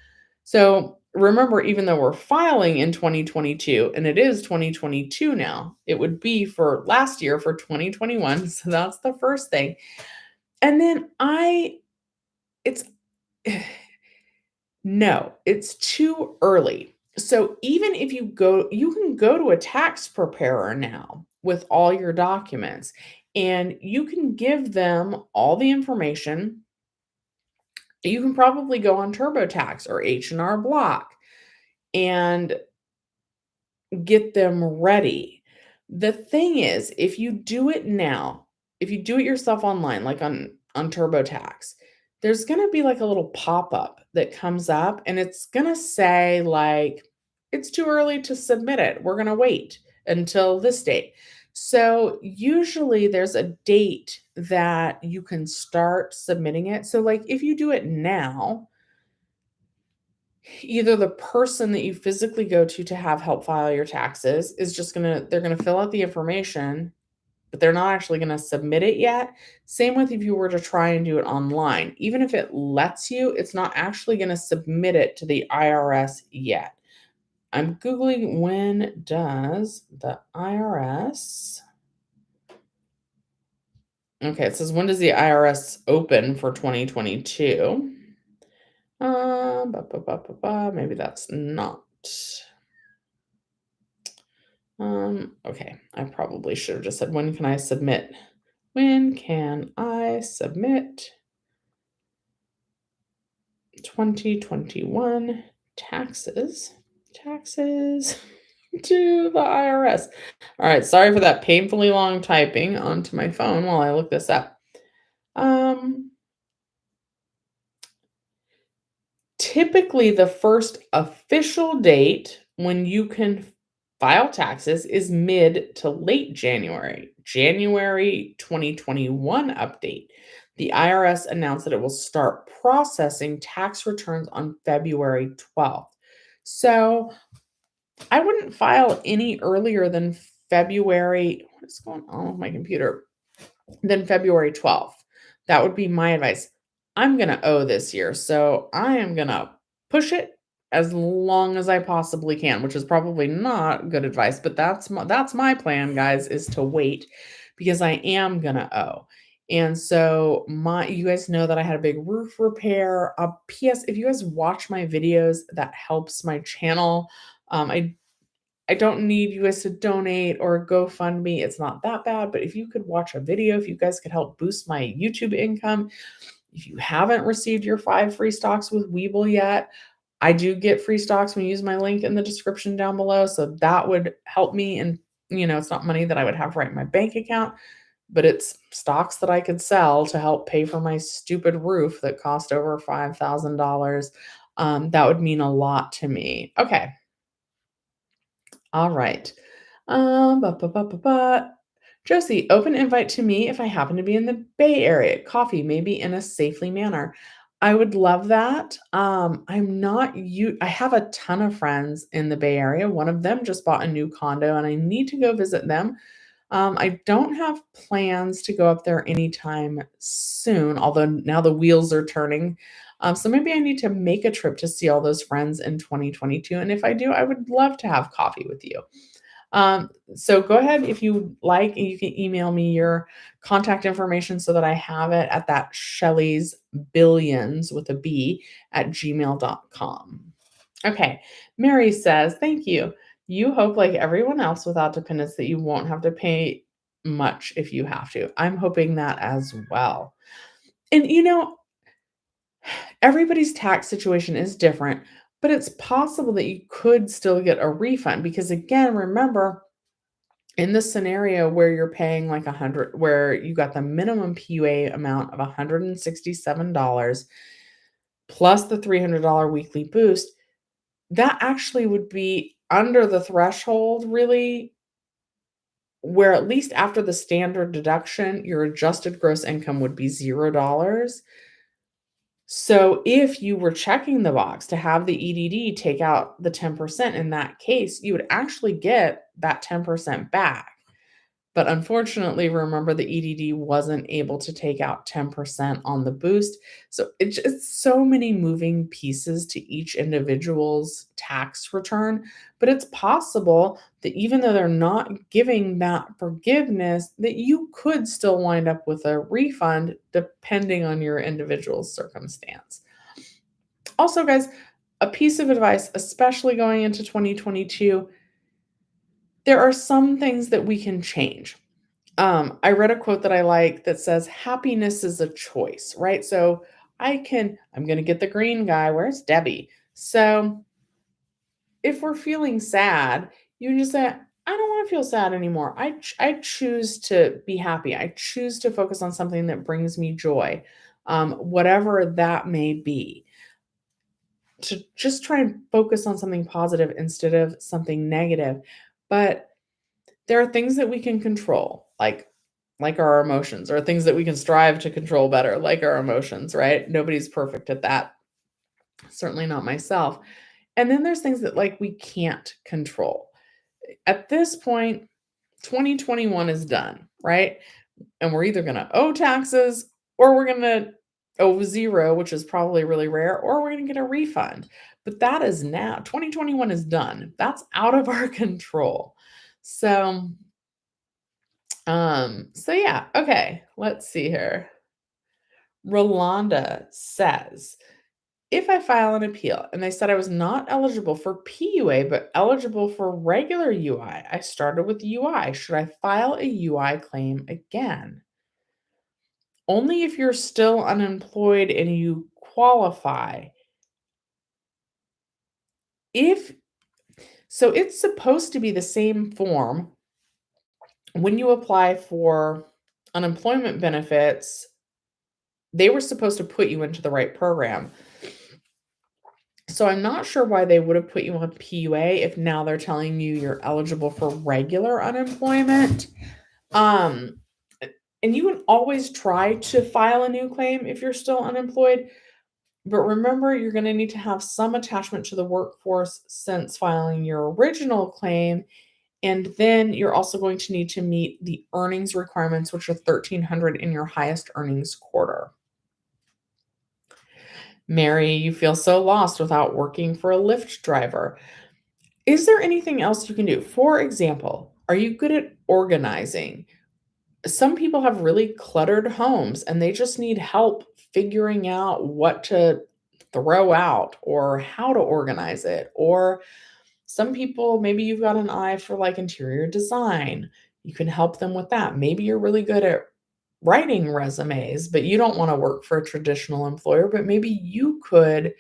So remember, even though we're filing in 2022 and it is 2022 now, it would be for last year for 2021. So that's the first thing. And then it's, no, it's too early. So even if you can go to a tax preparer now with all your documents and you can give them all the information. You can probably go on TurboTax or H&R Block and get them ready. The thing is, if you do it now, if you do it yourself online, like on TurboTax, there's going to be like a little pop-up that comes up and it's going to say like, it's too early to submit it. We're going to wait until this date. So usually there's a date that you can start submitting it. So like if you do it now, either the person that you physically go to have help file your taxes is just they're going to fill out the information, but they're not actually going to submit it yet. Same with if you were to try and do it online. Even if it lets you, it's not actually going to submit it to the IRS yet. I'm Googling when does the IRS. Okay, it says when does the IRS open for 2022? Maybe that's not. Okay, I probably should have just said, when can I submit? When can I submit 2021 taxes to the IRS? All right, sorry for that painfully long typing onto my phone while I look this up. Typically, the first official date when you can file taxes is mid to late January. January 2021 update. The IRS announced that it will start processing tax returns on February 12th. So I wouldn't file any earlier than February. What is going on with my computer? Than February 12th. That would be my advice. I'm going to owe this year, so I am going to push it as long as I possibly can, which is probably not good advice, but that's my plan, guys, is to wait because I am going to owe. And so you guys know that I had a big roof repair. PS, if you guys watch my videos, that helps my channel. I don't need you guys to donate or GoFundMe. It's not that bad, but if you could watch a video, if you guys could help boost my YouTube income, if you haven't received your 5 free stocks with Webull yet, I do get free stocks when you use my link in the description down below, so that would help me, and, it's not money that I would have right in my bank account, but it's stocks that I could sell to help pay for my stupid roof that cost over $5,000. That would mean a lot to me. Okay. All right. Ba, ba, ba, ba, ba. Josie, open invite to me if I happen to be in the Bay Area. Coffee, maybe in a safely manner. I would love that. I'm not you. I have a ton of friends in the Bay Area. One of them just bought a new condo, and I need to go visit them. I don't have plans to go up there anytime soon, although now the wheels are turning. So maybe I need to make a trip to see all those friends in 2022. And if I do, I would love to have coffee with you. So go ahead if you like, and you can email me your contact information so that I have it at that Shelly's Billions with a B at gmail.com. Okay. Mary says, thank you. You hope, like everyone else without dependents, that you won't have to pay much if you have to. I'm hoping that as well. And everybody's tax situation is different, but it's possible that you could still get a refund because, again, remember, in the scenario where you're paying like 100, where you got the minimum PUA amount of $167 plus the $300 weekly boost, that actually would be under the threshold, really, where at least after the standard deduction, your adjusted gross income would be $0. So if you were checking the box to have the EDD take out the 10%, in that case, you would actually get that 10% back. But unfortunately, remember, the EDD wasn't able to take out 10% on the boost. So it's so many moving pieces to each individual's tax return. But it's possible that even though they're not giving that forgiveness, that you could still wind up with a refund depending on your individual circumstance. Also, guys, a piece of advice, especially going into 2022, there are some things that we can change. I read a quote that I like that says, happiness is a choice, right? So I'm going to get the green guy. Where's Debbie? So if we're feeling sad, you just say, I don't want to feel sad anymore. I choose to be happy. I choose to focus on something that brings me joy, whatever that may be. To just try and focus on something positive instead of something negative. But there are things that we can control, like our emotions, or things that we can strive to control better, like our emotions, right? Nobody's perfect at that. Certainly not myself. And then there's things that we can't control. At this point, 2021 is done, right? And we're either going to owe taxes, or we're going to owe zero, which is probably really rare, or we're going to get a refund. But that is now 2021 is done. That's out of our control. So yeah, okay, let's see here. Rolanda says, if I file an appeal and they said I was not eligible for PUA but eligible for regular UI, I started with UI. Should I file a UI claim again? Only if you're still unemployed and you qualify. So it's supposed to be the same form when you apply for unemployment benefits. They were supposed to put you into the right program. So I'm not sure why they would have put you on PUA if now they're telling you you're eligible for regular unemployment. And you can always try to file a new claim if you're still unemployed. But remember, you're going to need to have some attachment to the workforce since filing your original claim. And then you're also going to need to meet the earnings requirements, which are $1,300 in your highest earnings quarter. Mary, you feel so lost without working for a Lyft driver. Is there anything else you can do? For example, are you good at organizing? Some people have really cluttered homes and they just need help figuring out what to throw out or how to organize it. Or Some people, maybe you've got an eye for like interior design. You can help them with that. Maybe you're really good at writing resumes, but you don't want to work for a traditional employer, but maybe you could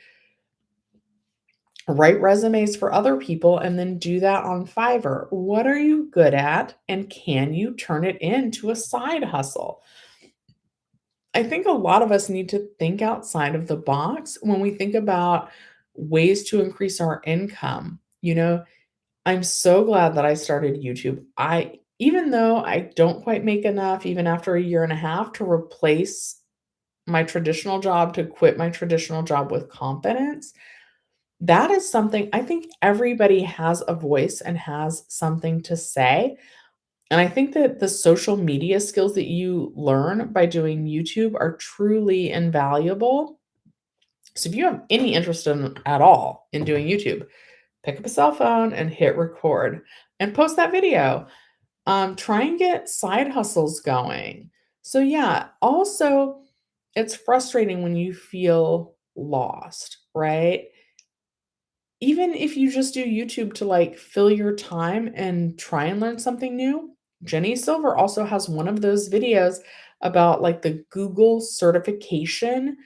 write resumes for other people and then do that on Fiverr. What are you good at? And can you turn it into a side hustle? I think a lot of us need to think outside of the box when we think about ways to increase our income. I'm so glad that I started YouTube. Even though I don't quite make enough, even after a year and a half, to replace my traditional job, to quit my traditional job with confidence, that is something I think everybody has a voice and has something to say. And I think that the social media skills that you learn by doing YouTube are truly invaluable. So if you have any interest at all in doing YouTube, pick up a cell phone and hit record and post that video. Try and get side hustles going. So yeah, also it's frustrating when you feel lost, right? Even if you just do YouTube to like fill your time and try and learn something new, Jenny Silver also has one of those videos about like the Google certification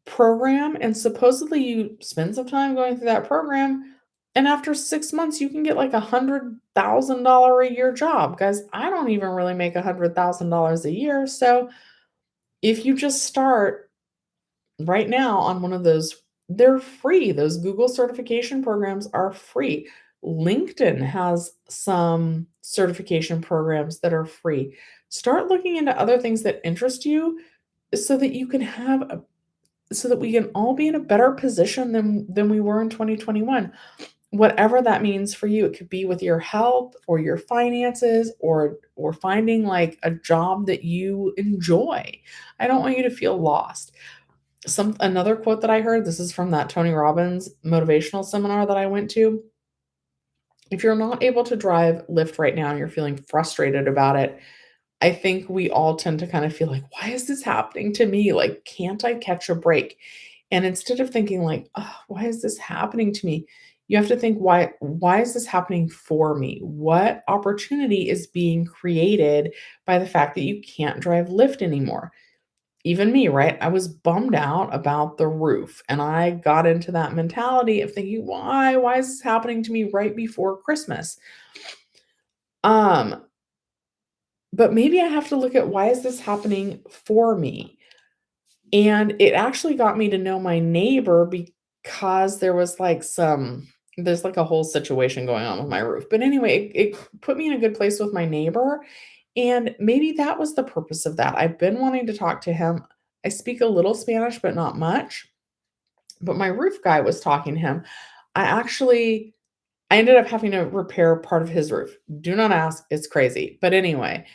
program. And supposedly you spend some time going through that program. And after 6 months, you can get like $100,000 a year job. Guys, I don't even really make $100,000 a year. So if you just start right now on one of those, they're free. Those Google certification programs are free. LinkedIn has some certification programs that are free. Start looking into other things that interest you so that you can have a so that we can all be in a better position than we were in 2021. Whatever that means for you, it could be with your health or your finances or finding like a job that you enjoy. I don't want you to feel lost. Another quote that I heard, this is from that Tony Robbins motivational seminar that I went to. If you're not able to drive Lyft right now and you're feeling frustrated about it, I think we all tend to kind of feel like, why is this happening to me? Like, can't I catch a break? And instead of thinking like, oh, why is this happening to me? You have to think, why is this happening for me? What opportunity is being created by the fact that you can't drive Lyft anymore? Even me, right? I was bummed out about the roof and I got into that mentality of thinking, why? Why is this happening to me right before Christmas? Um, but maybe I have to look at why is this happening for me? And it actually got me to know my neighbor because there's like a whole situation going on with my roof. But anyway, it put me in a good place with my neighbor. And maybe that was the purpose of that. I've been wanting to talk to him. I speak a little Spanish, but not much. But my roof guy was talking to him. I ended up having to repair part of his roof. Do not ask, it's crazy. But anyway,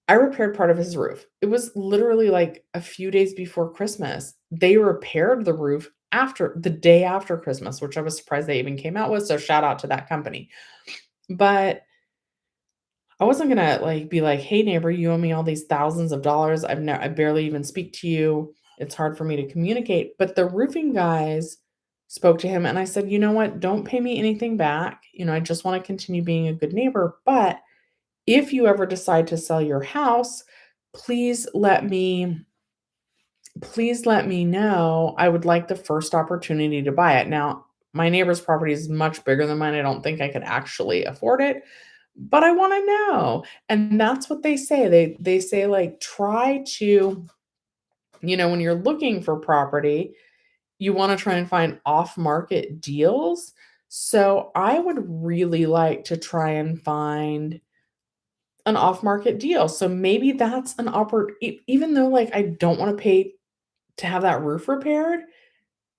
I repaired part of his roof. It was literally like a few days before Christmas. They repaired the roof after the day after Christmas, which I was surprised they even came out with. So shout out to that company. But I wasn't gonna like be like, hey neighbor, you owe me all these thousands of dollars. I barely even speak to you. It's hard for me to communicate. But the roofing guys spoke to him and I said, you know what? Don't pay me anything back. I just want to continue being a good neighbor. But if you ever decide to sell your house, please let me please let me know. I would like the first opportunity to buy it. Now, my neighbor's property is much bigger than mine. I don't think I could actually afford it, but I want to know. And that's what they say. They say like try to, when you're looking for property, you want to try and find off-market deals. So, I would really like to try and find an off-market deal. So maybe that's an even though like I don't want to pay to have that roof repaired,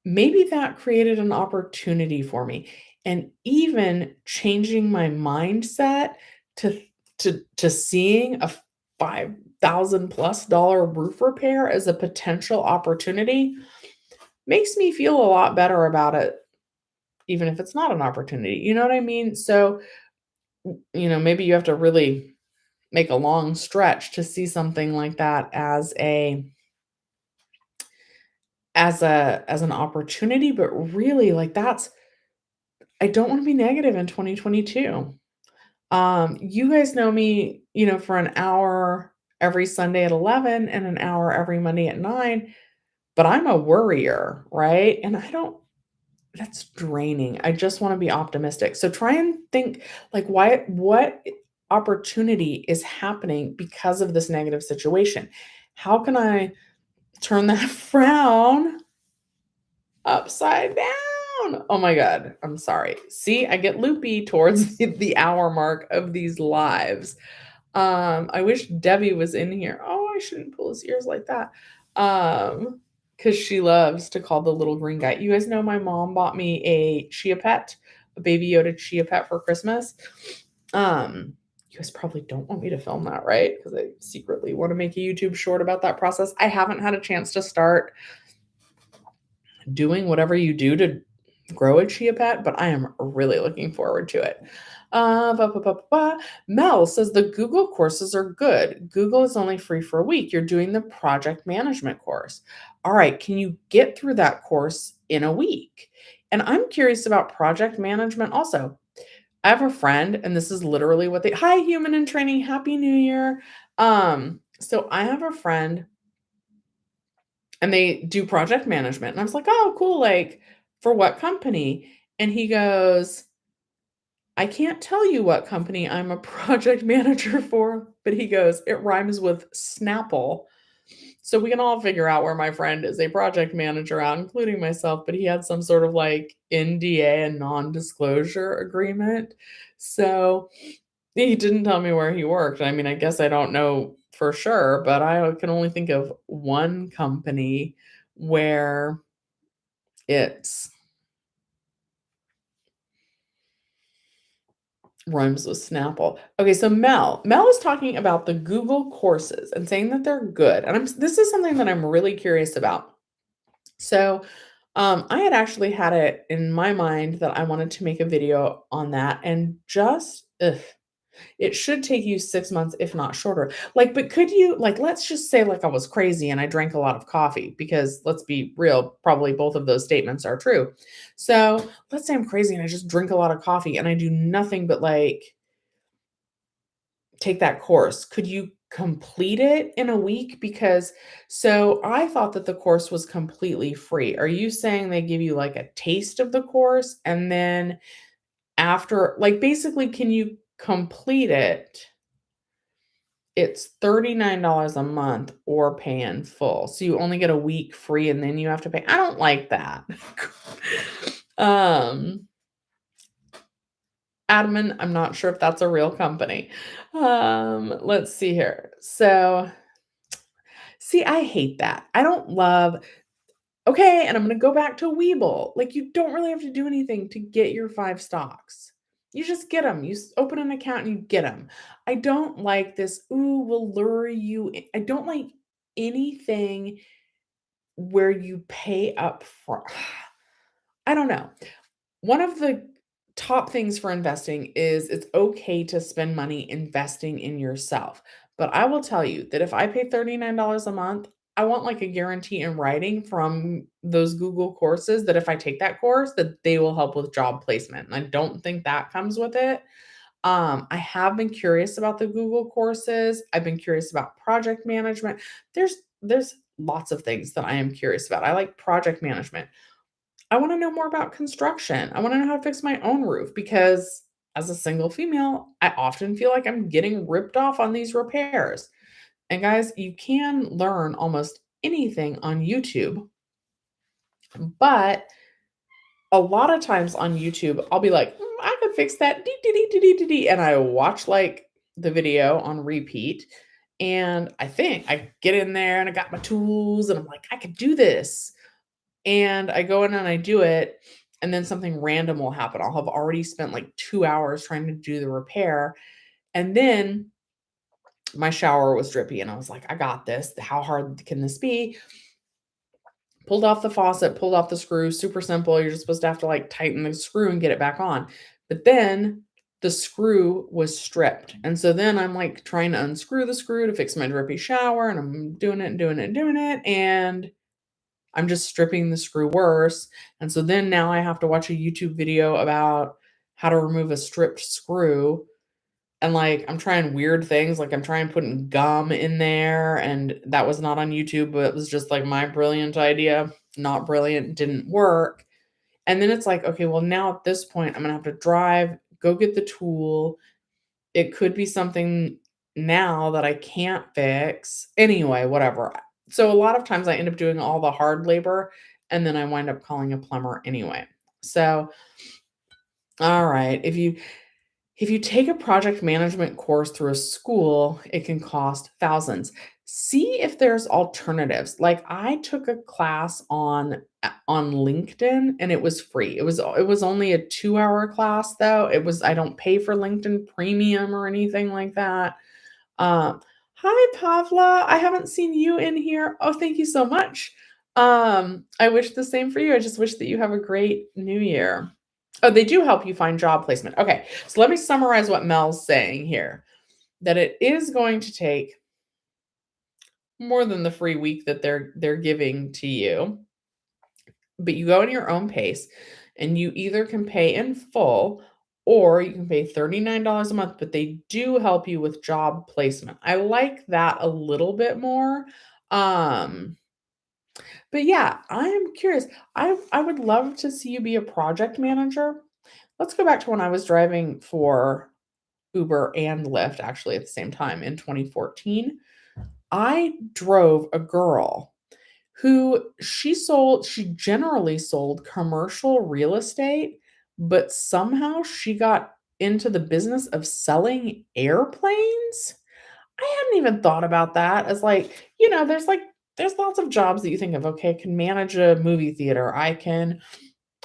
maybe that created an opportunity for me. And even changing my mindset to to seeing a 5,000 plus dollar roof repair as a potential opportunity makes me feel a lot better about it, even if it's not an opportunity. You know what I mean? So, maybe you have to really make a long stretch to see something like that as an opportunity, but really like I don't want to be negative in 2022. You guys know me, for an hour every Sunday at 11 and an hour every Monday at 9, but I'm a worrier, right? And that's draining. I just want to be optimistic. So try and think like what opportunity is happening because of this negative situation? How can I turn that frown upside down? Oh my god, I'm sorry. See, I get loopy towards the hour mark of these lives. I wish Debbie was in here. Oh, I shouldn't pull his ears like that. Because she loves to call the little green guy. You guys know my mom bought me a Chia Pet, a Baby Yoda Chia Pet for Christmas. You guys probably don't want me to film that, right? Because I secretly want to make a YouTube short about that process. I haven't had a chance to start doing whatever you do to grow a Chia Pet, but I am really looking forward to it. Mel says the Google courses are good. Google is only free for a week. You're doing the project management course. All right, can you get through that course in a week? And I'm curious about project management also. I have a friend, and this is literally what hi, human in training, happy new year. So I have a friend and they do project management. And I was like, oh, cool. Like, for what company? And he goes, I can't tell you what company I'm a project manager for, but he goes, it rhymes with Snapple. So we can all figure out where my friend is a project manager at, including myself, but he had some sort of like NDA and non-disclosure agreement. So he didn't tell me where he worked. I mean, I guess I don't know for sure, but I can only think of one company where it's rhymes with Snapple. Okay, so Mel is talking about the Google courses and saying that they're good. And this is something that I'm really curious about. So, I had actually had it in my mind that I wanted to make a video on that and just it should take you 6 months, if not shorter. Like, but could you like, let's just say like I was crazy and I drank a lot of coffee because let's be real, probably both of those statements are true. So let's say I'm crazy and I just drink a lot of coffee and I do nothing but like take that course. Could you complete it in a week? Because so I thought that the course was completely free. Are you saying they give you like a taste of the course and then after, like, basically, can you complete it? It's $39 a month or pay in full. So you only get a week free and then you have to pay. I don't like that. um Admin, I'm not sure if that's a real company. Let's see here. So see, I hate that. I don't love okay, and I'm gonna go back to Webull. Like, you don't really have to do anything to get your 5 stocks. You just get them. You open an account and you get them. I don't like this, "Ooh, we'll lure you in." I don't like anything where you pay up front. I don't know. One of the top things for investing is it's okay to spend money investing in yourself. But I will tell you that if I pay $39 a month, I want like a guarantee in writing from those Google courses that if I take that course, that they will help with job placement. And I don't think that comes with it. I have been curious about the Google courses. I've been curious about project management. There's lots of things that I am curious about. I like project management. I wanna know more about construction. I wanna know how to fix my own roof because as a single female, I often feel like I'm getting ripped off on these repairs. And guys, you can learn almost anything on YouTube, but a lot of times on YouTube, I'll be like, I could fix that, dee, dee, dee, dee, dee, dee, dee," and I watch, like, the video on repeat, and I think I get in there and I got my tools, and I'm like, "I could do this." And I go in and I do it, and then something random will happen. I'll have already spent like 2 hours trying to do the repair, and then my shower was drippy, and I was like, "I got this. How hard can this be?" Pulled off the faucet, pulled off the screw, super simple. You're just supposed to have to like tighten the screw and get it back on. But then the screw was stripped. And so then I'm like trying to unscrew the screw to fix my drippy shower, and I'm doing it and doing it and doing it. And I'm just stripping the screw worse. And so then now I have to watch a YouTube video about how to remove a stripped screw. And like I'm trying weird things, like I'm trying putting gum in there, and that was not on YouTube, but it was just like my brilliant idea. Not brilliant, didn't work. And then it's like, okay, well, now at this point, I'm gonna have to drive, go get the tool. It could be something now that I can't fix. Anyway, whatever. So a lot of times I end up doing all the hard labor and then I wind up calling a plumber anyway. So, all right, if you take a project management course through a school, it can cost thousands. See if there's alternatives. Like I took a class on LinkedIn and it was free. It was only a 2-hour class though. I don't pay for LinkedIn Premium or anything like that. Um, Hi Pavla, I haven't seen you in here. Oh, thank you so much. I wish the same for you. I just wish that you have a great new year. Oh, they do help you find job placement. Okay, so let me summarize what Mel's saying here. That it is going to take more than the free week that they're giving to you, but you go at your own pace and you either can pay in full or you can pay $39 a month, but they do help you with job placement. I like that a little bit more. Um, but yeah, I'm curious. I would love to see you be a project manager. Let's go back to when I was driving for Uber and Lyft actually at the same time in 2014. I drove a girl who she generally sold commercial real estate, but somehow she got into the business of selling airplanes. I hadn't even thought about that as like, there's lots of jobs that you think of, okay, I can manage a movie theater, I can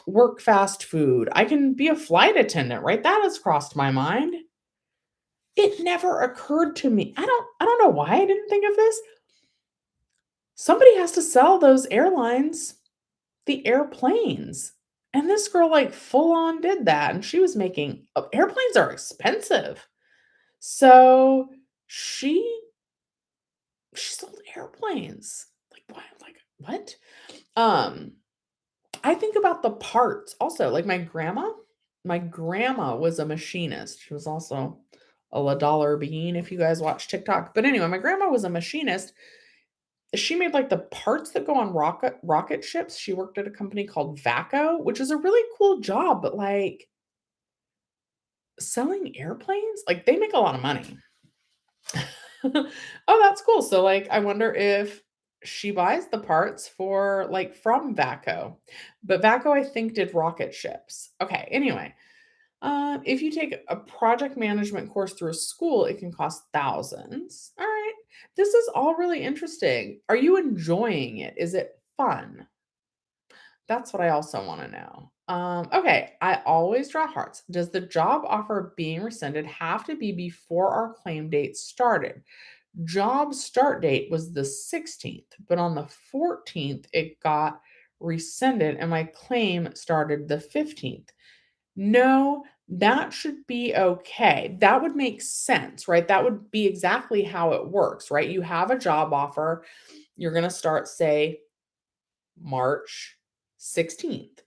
work fast food, I can be a flight attendant, right? That has crossed my mind. It never occurred to me. I don't know why I didn't think of this. Somebody has to sell those airlines the airplanes. And this girl like full on did that and she was making airplanes are expensive. So she she sold airplanes. Like what? Like what? Um I think about the parts also. Like my grandma was a machinist. She was also a dollar bean if you guys watch TikTok. But anyway, my grandma was a machinist. She made like the parts that go on rocket ships. She worked at a company called VACO, which is a really cool job, but like selling airplanes, like they make a lot of money. Oh, that's cool. So like I wonder if she buys the parts for like from VACO. But VACO I think did rocket ships. Okay, anyway. If you take a project management course through a school, it can cost thousands. All right. This is all really interesting. Are you enjoying it? Is it fun? That's what I also want to know. Okay, I always draw hearts. Does the job offer being rescinded have to be before our claim date started? Job start date was the 16th, but on the 14th, it got rescinded and my claim started the 15th. No, that should be okay. That would make sense, right? That would be exactly how it works, right? You have a job offer, you're going to start, say, March 16th.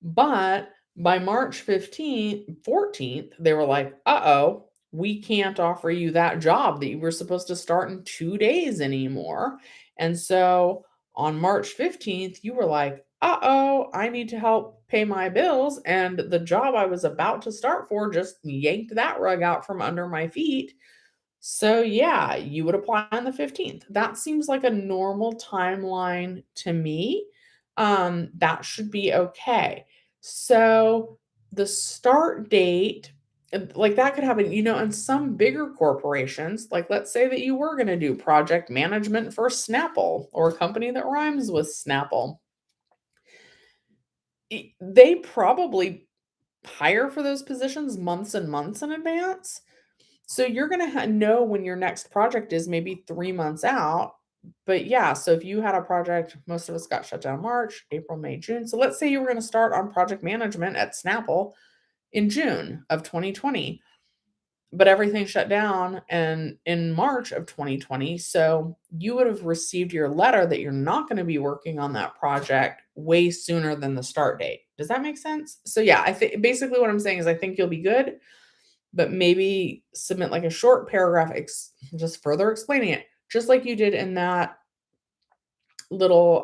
But by March 15th, 14th, they were like, uh-oh, we can't offer you that job that you were supposed to start in 2 days anymore. And so on March 15th, you were like, uh-oh, I need to help pay my bills. And the job I was about to start for just yanked that rug out from under my feet. So yeah, you would apply on the 15th. That seems like a normal timeline to me. That should be okay. So the start date, like that could happen, in some bigger corporations, like let's say that you were going to do project management for Snapple or a company that rhymes with Snapple. They probably hire for those positions months and months in advance. So you're gonna know when your next project is maybe 3 months out. But yeah, so if you had a project, most of us got shut down March, April, May, June. So let's say you were gonna start on project management at Snapple in June of 2020. but everything shut down and in March of 2020. So you would have received your letter that you're not going to be working on that project way sooner than the start date. Does that make sense? So yeah, I think basically what I'm saying is I think you'll be good, but maybe submit like a short paragraph just further explaining it, just like you did in that little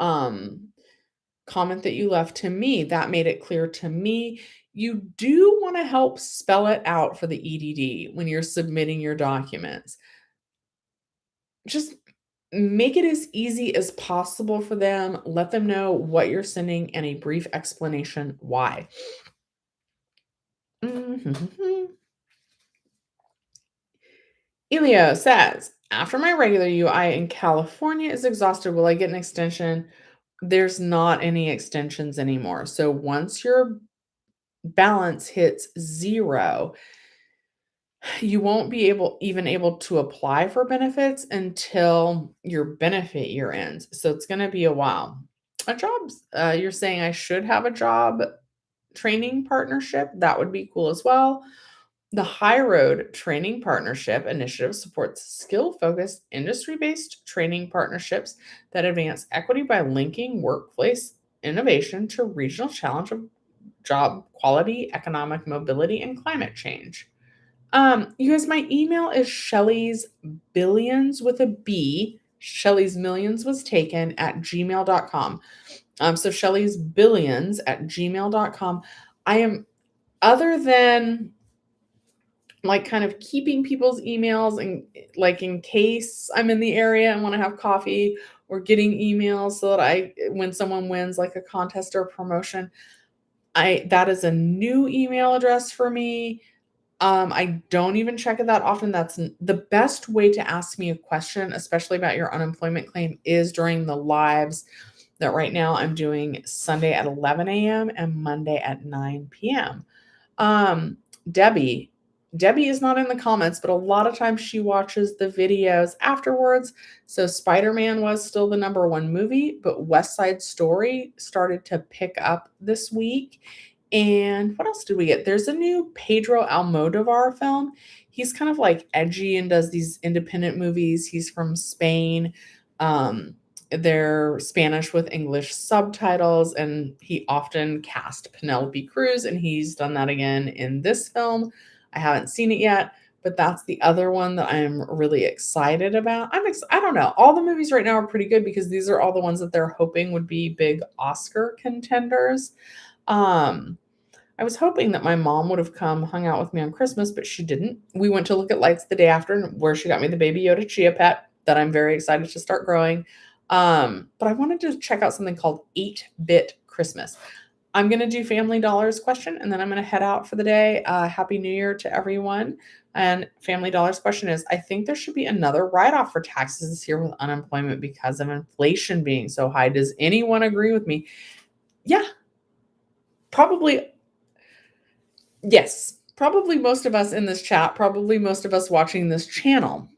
comment that you left to me. That made it clear to me. You do want to help spell it out for the EDD when you're submitting your documents. Just make it as easy as possible for them. Let them know what you're sending and a brief explanation why. Mhm. Elio says, after my regular UI in California is exhausted, will I get an extension? There's not any extensions anymore. So once your balance hits 0, you won't be able to apply for benefits until your benefit year ends. So it's going to be a while. A jobs, you're saying I should have a job training partnership. That would be cool as well. The High Road Training Partnership Initiative supports skill-focused, industry-based training partnerships that advance equity by linking workplace innovation to regional challenge of job quality, economic mobility, and climate change. You guys, my email is Shelly's Billions with a B. Shelly's Millions was taken at gmail.com. So Shelly's Billions at gmail.com. I am, other than like kind of keeping people's emails and like in case I'm in the area and want to have coffee, or getting emails so that when someone wins like a contest or a promotion, that is a new email address for me. I don't even check it that often. That's the best way to ask me a question, especially about your unemployment claim, is during the lives that right now I'm doing Sunday at 11 a.m. and Monday at 9 p.m. Um, Debbie. Debbie is not in the comments, but a lot of times she watches the videos afterwards. So Spider-Man was still the #1 movie, but West Side Story started to pick up this week. And what else did we get? There's a new Pedro Almodovar film. He's kind of like edgy and does these independent movies. He's from Spain. Um, they're Spanish with English subtitles, and he often cast Penelope Cruz, and he's done that again in this film. I haven't seen it yet, but that's the other one that I'm really excited about. I don't know. All the movies right now are pretty good because these are all the ones that they're hoping would be big Oscar contenders. Um, I was hoping that my mom would have come hung out with me on Christmas, but she didn't. We went to look at lights the day after, where she got me the Baby Yoda Chia Pet that I'm very excited to start growing. But I wanted to check out something called 8-Bit Christmas. I'm going to do Family Dollar's question, and then I'm going to head out for the day. Happy New Year to everyone. And Family Dollar's question is, I think there should be another write-off for taxes this year with unemployment because of inflation being so high. Does anyone agree with me? Yeah, probably. Yes, probably most of us in this chat, probably most of us watching this channel.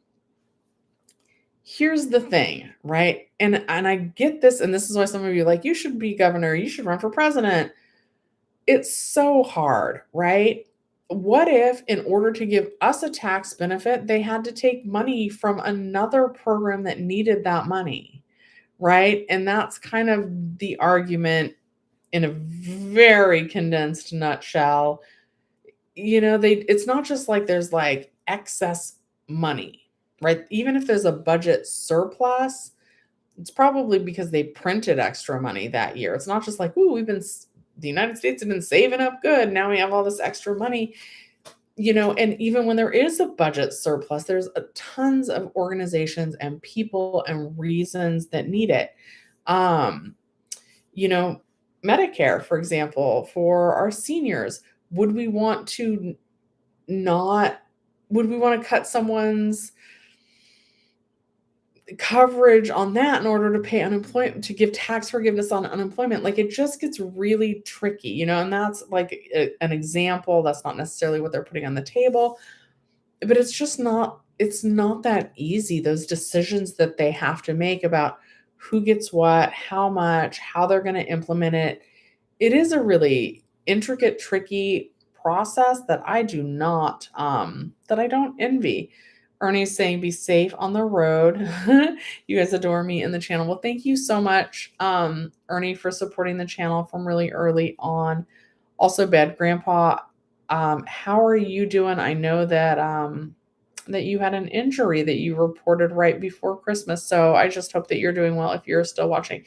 Here's the thing, right? And I get this, and this is why some of you are like, you should be governor, you should run for president. It's so hard, right? What if, in order to give us a tax benefit, they had to take money from another program that needed that money, right? And that's kind of the argument in a very condensed nutshell. It's not just like there's like excess money, right? Even if there's a budget surplus, it's probably because they printed extra money that year. It's not just like, ooh, the United States have been saving up good. Now we have all this extra money, and even when there is a budget surplus, there's tons of organizations and people and reasons that need it. Um, you know, Medicare, for example, for our seniors, would we want to not would we want to cut someone's coverage on that in order to pay unemployment, to give tax forgiveness on unemployment? Like, it just gets really tricky, and that's like an example. That's not necessarily what they're putting on the table, but it's not that easy. Those decisions that they have to make about who gets what, how much, how they're going to implement it. It is a really intricate, tricky process that I do not, that I don't envy. Ernie's saying, be safe on the road. You guys adore me in the channel. Well, thank you so much, Ernie, for supporting the channel from really early on. Also, Bad Grandpa, how are you doing? I know that that you had an injury that you reported right before Christmas. So I just hope that you're doing well if you're still watching.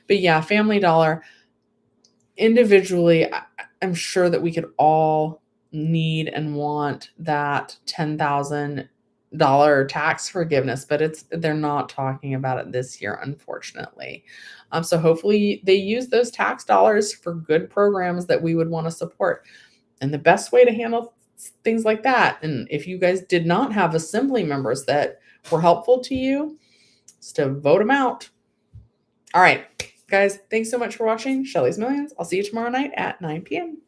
But yeah, Family Dollar, individually, I'm sure that we could all need and want that $10,000 tax forgiveness, but they're not talking about it this year, unfortunately. So hopefully they use those tax dollars for good programs that we would want to support. And the best way to handle things like that, and if you guys did not have assembly members that were helpful to you, is to vote them out. All right, guys, thanks so much for watching Shelly's Millions. I'll see you tomorrow night at 9 p.m.